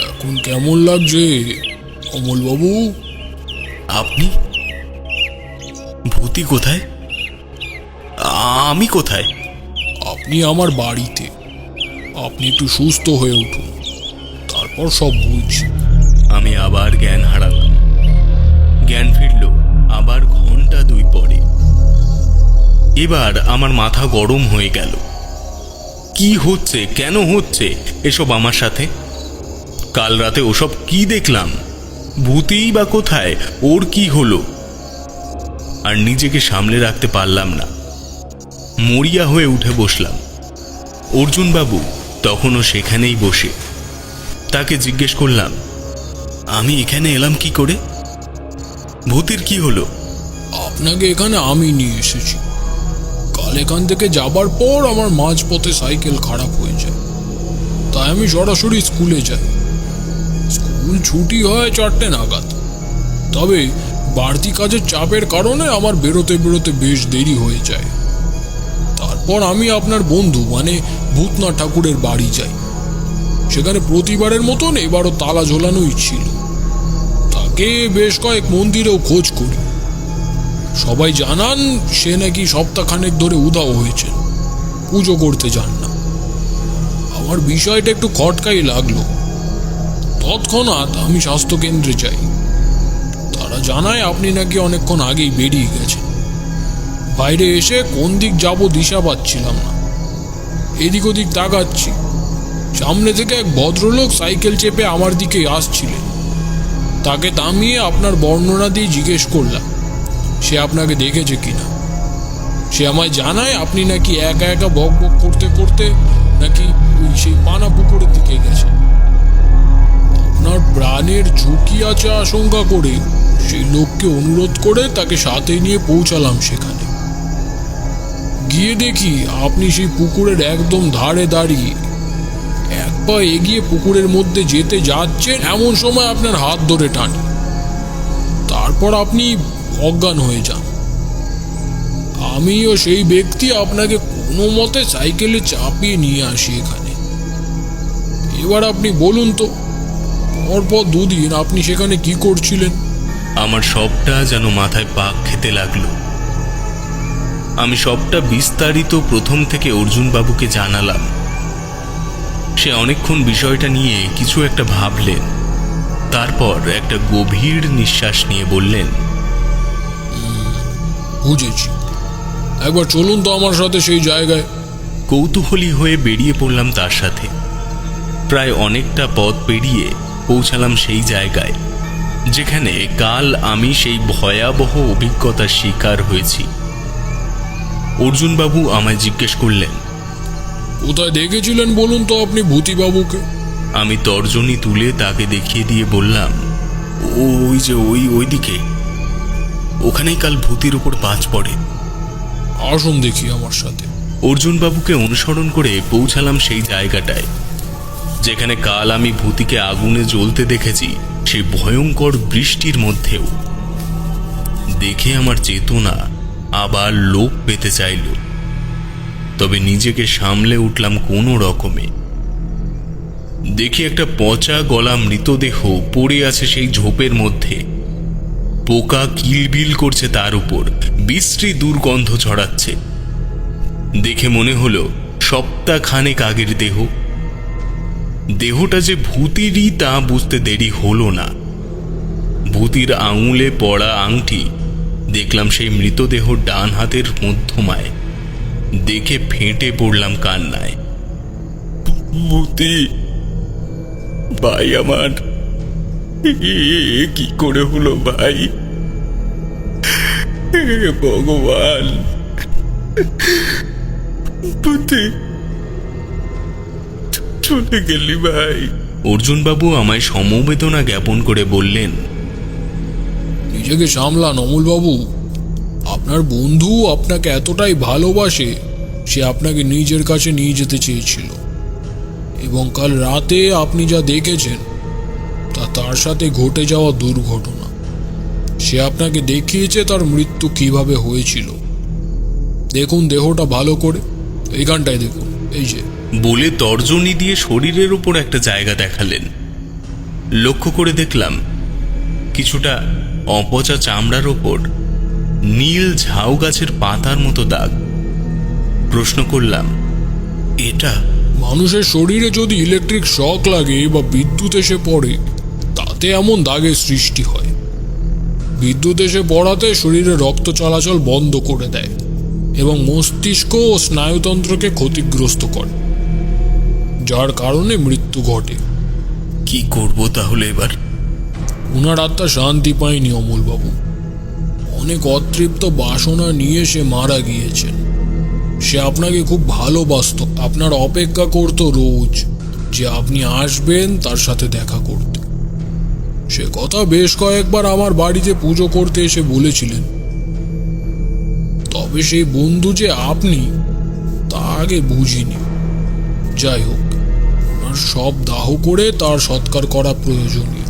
এখন কেমন লাগছে অমল বাবু? আপনি? ভূতি কোথায়? আমি কোথায়? আপনি আমার বাড়িতে। আপনি একটু সুস্থ হয়ে উঠুন, তারপর সব বুঝছি। আমি আবার জ্ঞান হারালাম। জ্ঞান ফিরল আবার ঘন্টা 2 পরে। এবার আমার মাথা গরম হয়ে গেল। কি হচ্ছে, কেন হচ্ছে এসব আমার সাথে? কাল রাতে ওসব কি দেখলাম? ভূতিই বা কোথায়? ওর কি হলো? আর নিজেকে সামলে রাখতে পারলাম না। মরিয়া হয়ে উঠে বসলাম। অর্জুন বাবু তখনও সেখানেই বসে। তাকে জিজ্ঞেস করলাম, আমি এখানে এলাম কি করে? ভূতির কি হলো? আপনাকে এখানে আমি নিয়ে এসেছি। কাল এখান থেকে যাবার পর আমার মাঝপথে সাইকেল খারাপ হয়ে যায়, তাই আমি সরাসরি স্কুলে যাই। স্কুল ছুটি হয় 4টে নাগাদ। তবে বাড়তি কাজের চাপের কারণে আমার বেরোতে বেরোতে বেশ দেরি হয়ে যায়। তারপর আমি আপনার বন্ধু মানে ভূতনাথ ঠাকুরের বাড়ি যাই। সেখানে প্রতিবারের মতন এবারও তালা ঝোলানোই ছিল। তাকে বেশ কয়েক মন্দিরেও খোঁজ করি। সবাই জানান সে নাকি সপ্তাহখানেক ধরে উধাও হয়েছে, পুজো করতে যান না। আমার বিষয়টা একটু খটকাই লাগলো। তৎক্ষণাৎ আমি স্বাস্থ্যকেন্দ্রে যাই। তারা জানায় আপনি নাকি অনেকক্ষণ আগেই বেরিয়ে গেছেন। বাইরে এসে কোন দিক যাব দিশা পাচ্ছিলাম না। এদিক ওদিক তাকাচ্ছি, সামনে থেকে এক ভদ্রলোক সাইকেল চেপে আমার দিকে আসছিলেন। তাকে থামিয়ে আপনার বর্ণনা দিয়ে জিজ্ঞেস করলাম সে আপনাকে দেখেছে কিনা। সে আমায় জানায় আপনি নাকি একা একা বক বক করতে করতে নাকি সেই পানা পুকুরের দিকে গেছেন। আপনার প্রাণের ঝুঁকি আছে আশঙ্কা করে সেই লোককে অনুরোধ করে তাকে সাথে নিয়ে পৌঁছালাম সেখানে। গিয়ে দেখি আপনি সেই পুকুরের একদম ধারে দাঁড়িয়ে এক পা এগিয়ে পুকুরের মধ্যে যেতে যাচ্ছেন, এমন সময় আপনার হাত ধরে টানি, তারপর আপনি অজ্ঞান হয়ে যান। আমিও সেই ব্যক্তি আপনাকে কোনো মতে সাইকেলে চাপিয়ে নিয়ে আসি এখানে। এবার আপনি বলুন তো, পরপর দুদিন আপনি সেখানে কি করছিলেন? আমার সবটা যেন মাথায় পাক খেতে লাগলো। আমি সবটা বিস্তারিত প্রথম থেকে অর্জুন বাবুকে জানালাম। সে অনেকক্ষণ বিষয়টা নিয়ে কিছু একটা ভাবলেন, তারপর একটা গভীর নিঃশ্বাস নিয়ে বললেন, বুঝেছি, একবার চলুন তো আমার সাথে সেই জায়গায়। কৌতূহলী হয়ে বেরিয়ে পড়লাম তার সাথে। প্রায় অনেকটা পথ পেরিয়ে পৌঁছালাম সেই জায়গায় যেখানে কাল আমি সেই ভয়াবহ অভিজ্ঞতার শিকার হয়েছি। অর্জুনবাবু আমায় জিজ্ঞেস করলেন, কোথায় দেখেছিলেন বলুন তো আপনি ভূতিবাবুকে? আমি তর্জনী তুলে তাকে দেখিয়ে দিয়ে বললাম, ওই যে ওইদিকে, ওখানেই কাল ভূতির উপর পাঁচ পড়ে। আসুন দেখি আমার সাথে। অর্জুনবাবুকে অনুসরণ করে পৌঁছালাম সেই জায়গাটায় যেখানে কাল আমি ভূতিকে আগুনে জ্বলতে দেখেছি, সেই ভয়ঙ্কর বৃষ্টির মধ্যেও। দেখে আমার চেতনা আবার লোপ পেতে চাইল, তবে নিজেকে সামলে উঠলাম কোনো রকমে। দেখি একটা পচা গলা মৃতদেহ পড়ে আছে সেই ঝোপের মধ্যে। পোকা কিলবিল করছে তার উপর, বিশ্রী দুর্গন্ধ ছড়াচ্ছে। দেখে মনে হলো সপ্তাহখানেক আগের দেহ। দেহটা যে ভূতিরই তা বুঝতে দেরি হলো না। ভূতির আঙুলে পড়া আংটি দেখলাম সেই মৃতদেহ ডান হাতের মধ্যমায়। দেখে ফেটে পড়লাম কান্নায়। ভূতি ভাই আমার, কি করে হলো ভাই? ভগবান, ভূতি চলে গেলি ভাই। অর্জুনবাবু আমায় সমবেদনা জ্ঞাপন করে বললেন, নিজেকে সামলান অমলবাবু। আপনার বন্ধু আপনাকে এতটাই ভালোবাসে, সে আপনাকে নিজের কাছে নিয়ে যেতে চেয়েছিল, এবং কাল রাতে আপনি যা দেখেছেন তা তার সাথে ঘটে যাওয়া দুর্ঘটনা। সে আপনাকে দেখিয়েছে তার মৃত্যু কিভাবে হয়েছিল। দেখুন দেহটা ভালো করে, এইখানটায় দেখুন, এই যে। বলে তর্জনী দিয়ে শরীরের উপর একটা জায়গা দেখালেন। লক্ষ্য করে দেখলাম কিছুটা অপচা চামড়ার ওপর নীল ঝাউ গাছের পাতার মতো দাগ। প্রশ্ন করলাম, এটা? মানুষের শরীরে যদি ইলেকট্রিক শক লাগে বা বিদ্যুৎ এসে পড়ে, তাতে এমন দাগের সৃষ্টি হয়। বিদ্যুৎ এসে পড়াতে শরীরে রক্ত চলাচল বন্ধ করে দেয় এবং মস্তিষ্ক ও স্নায়ুতন্ত্রকে ক্ষতিগ্রস্ত করে, যার কারণে মৃত্যু ঘটে। কি করব তাহলে এবার? উনার আত্মা শান্তি পায়নি অমলবাবু। অনেক অতৃপ্ত বাসনা নিয়ে সে মারা গিয়েছেন। সে আপনাকে খুব ভালোবাসত, আপনার অপেক্ষা করত রোজ যে আপনি আসবেন তার সাথে দেখা করতে। সে কথা বেশ কয়েকবার আমার বাড়িতে পুজো করতে এসে বলেছিলেন। তবে সেই বন্ধু যে আপনি তা আগে বুঝিনি। যাই হোক, ওনার সব দাহ করে তার সৎকার করা প্রয়োজনীয়।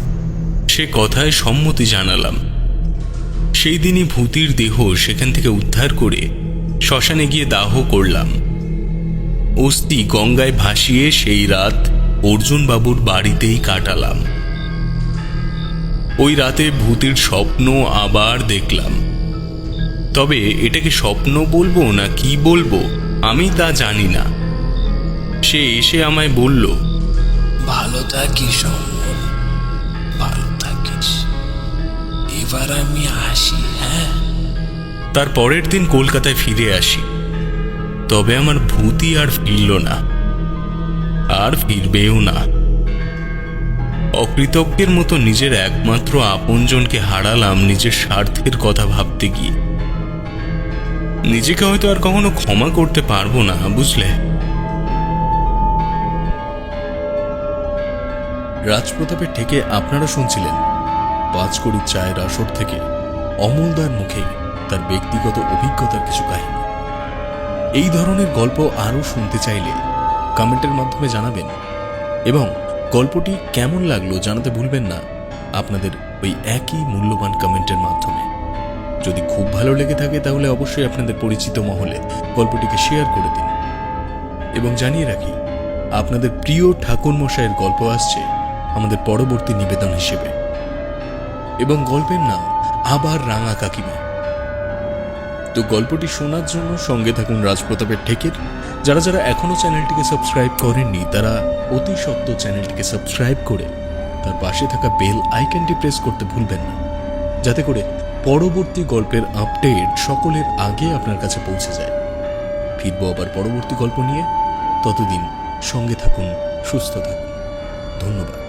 সে কথায় সম্মতি জানালাম। সেই দিনই ভূতির দেহ সেখান থেকে উদ্ধার করে শ্মশানে গিয়ে দাহ করলাম। অস্থি গঙ্গায় ভাসিয়ে সেই রাত অর্জুনবাবুর বাড়িতেই কাটালাম। ওই রাতে ভূতির স্বপ্ন আবার দেখলাম। তবে এটাকে স্বপ্ন বলবো না কি বলবো আমি তা জানি না। সে এসে আমায় বলল, ভালো থাকিস অমল, ভালো থাকিস, এবার আমি আসি। হ্যাঁ, তার পরের দিন কলকাতায় ফিরে আসি। তবে আমার ভূতি আর ফিরল না, আর ফিরবেও না। অকৃতজ্ঞের মতো নিজের একমাত্র আপনজনকে হারালাম নিজের স্বার্থের কথা ভাবতে গিয়ে। নিজেকে হয়তো আর কখনো ক্ষমা করতে পারবো না, বুঝলে? রাজপ্রতাপের ঠেকে আপনারা শুনছিলেন 5 কোটি চায়ের আসর থেকে অমলদার মুখে তার ব্যক্তিগত অভিজ্ঞতার কিছু কাহিনী। এই ধরনের গল্প আরও শুনতে চাইলে কমেন্টের মাধ্যমে জানাবেন এবং গল্পটি কেমন লাগলো জানাতে ভুলবেন না আপনাদের ওই একই মূল্যবান কমেন্টের মাধ্যমে। যদি খুব ভালো লেগে থাকে তাহলে অবশ্যই আপনাদের পরিচিত মহলে গল্পটিকে শেয়ার করে দিন এবং জানিয়ে রাখি আপনাদের প্রিয় ঠাকুর মশাইয়ের গল্প আসছে আমাদের পরবর্তী নিবেদন হিসেবে এবং গল্পের নাম আবার রাঙা কাকিমা। তো গল্পটি শোনার জন্য সঙ্গে থাকুন রাজপ্রতাপের ঠেকের। যারা যারা এখনো চ্যানেলটিকে সাবস্ক্রাইব করেননি তারা অতি সত্ত্বর চ্যানেলটিকে সাবস্ক্রাইব করে তার পাশে থাকা বেল আইকনটি প্রেস করতে ভুলবেন না, যাতে করে পরবর্তী গল্পের আপডেট সকলের আগে আপনার কাছে পৌঁছে যায়। ফিরবো আবার পরবর্তী গল্প নিয়ে, ততদিন সঙ্গে থাকুন, সুস্থ থাকুন। ধন্যবাদ।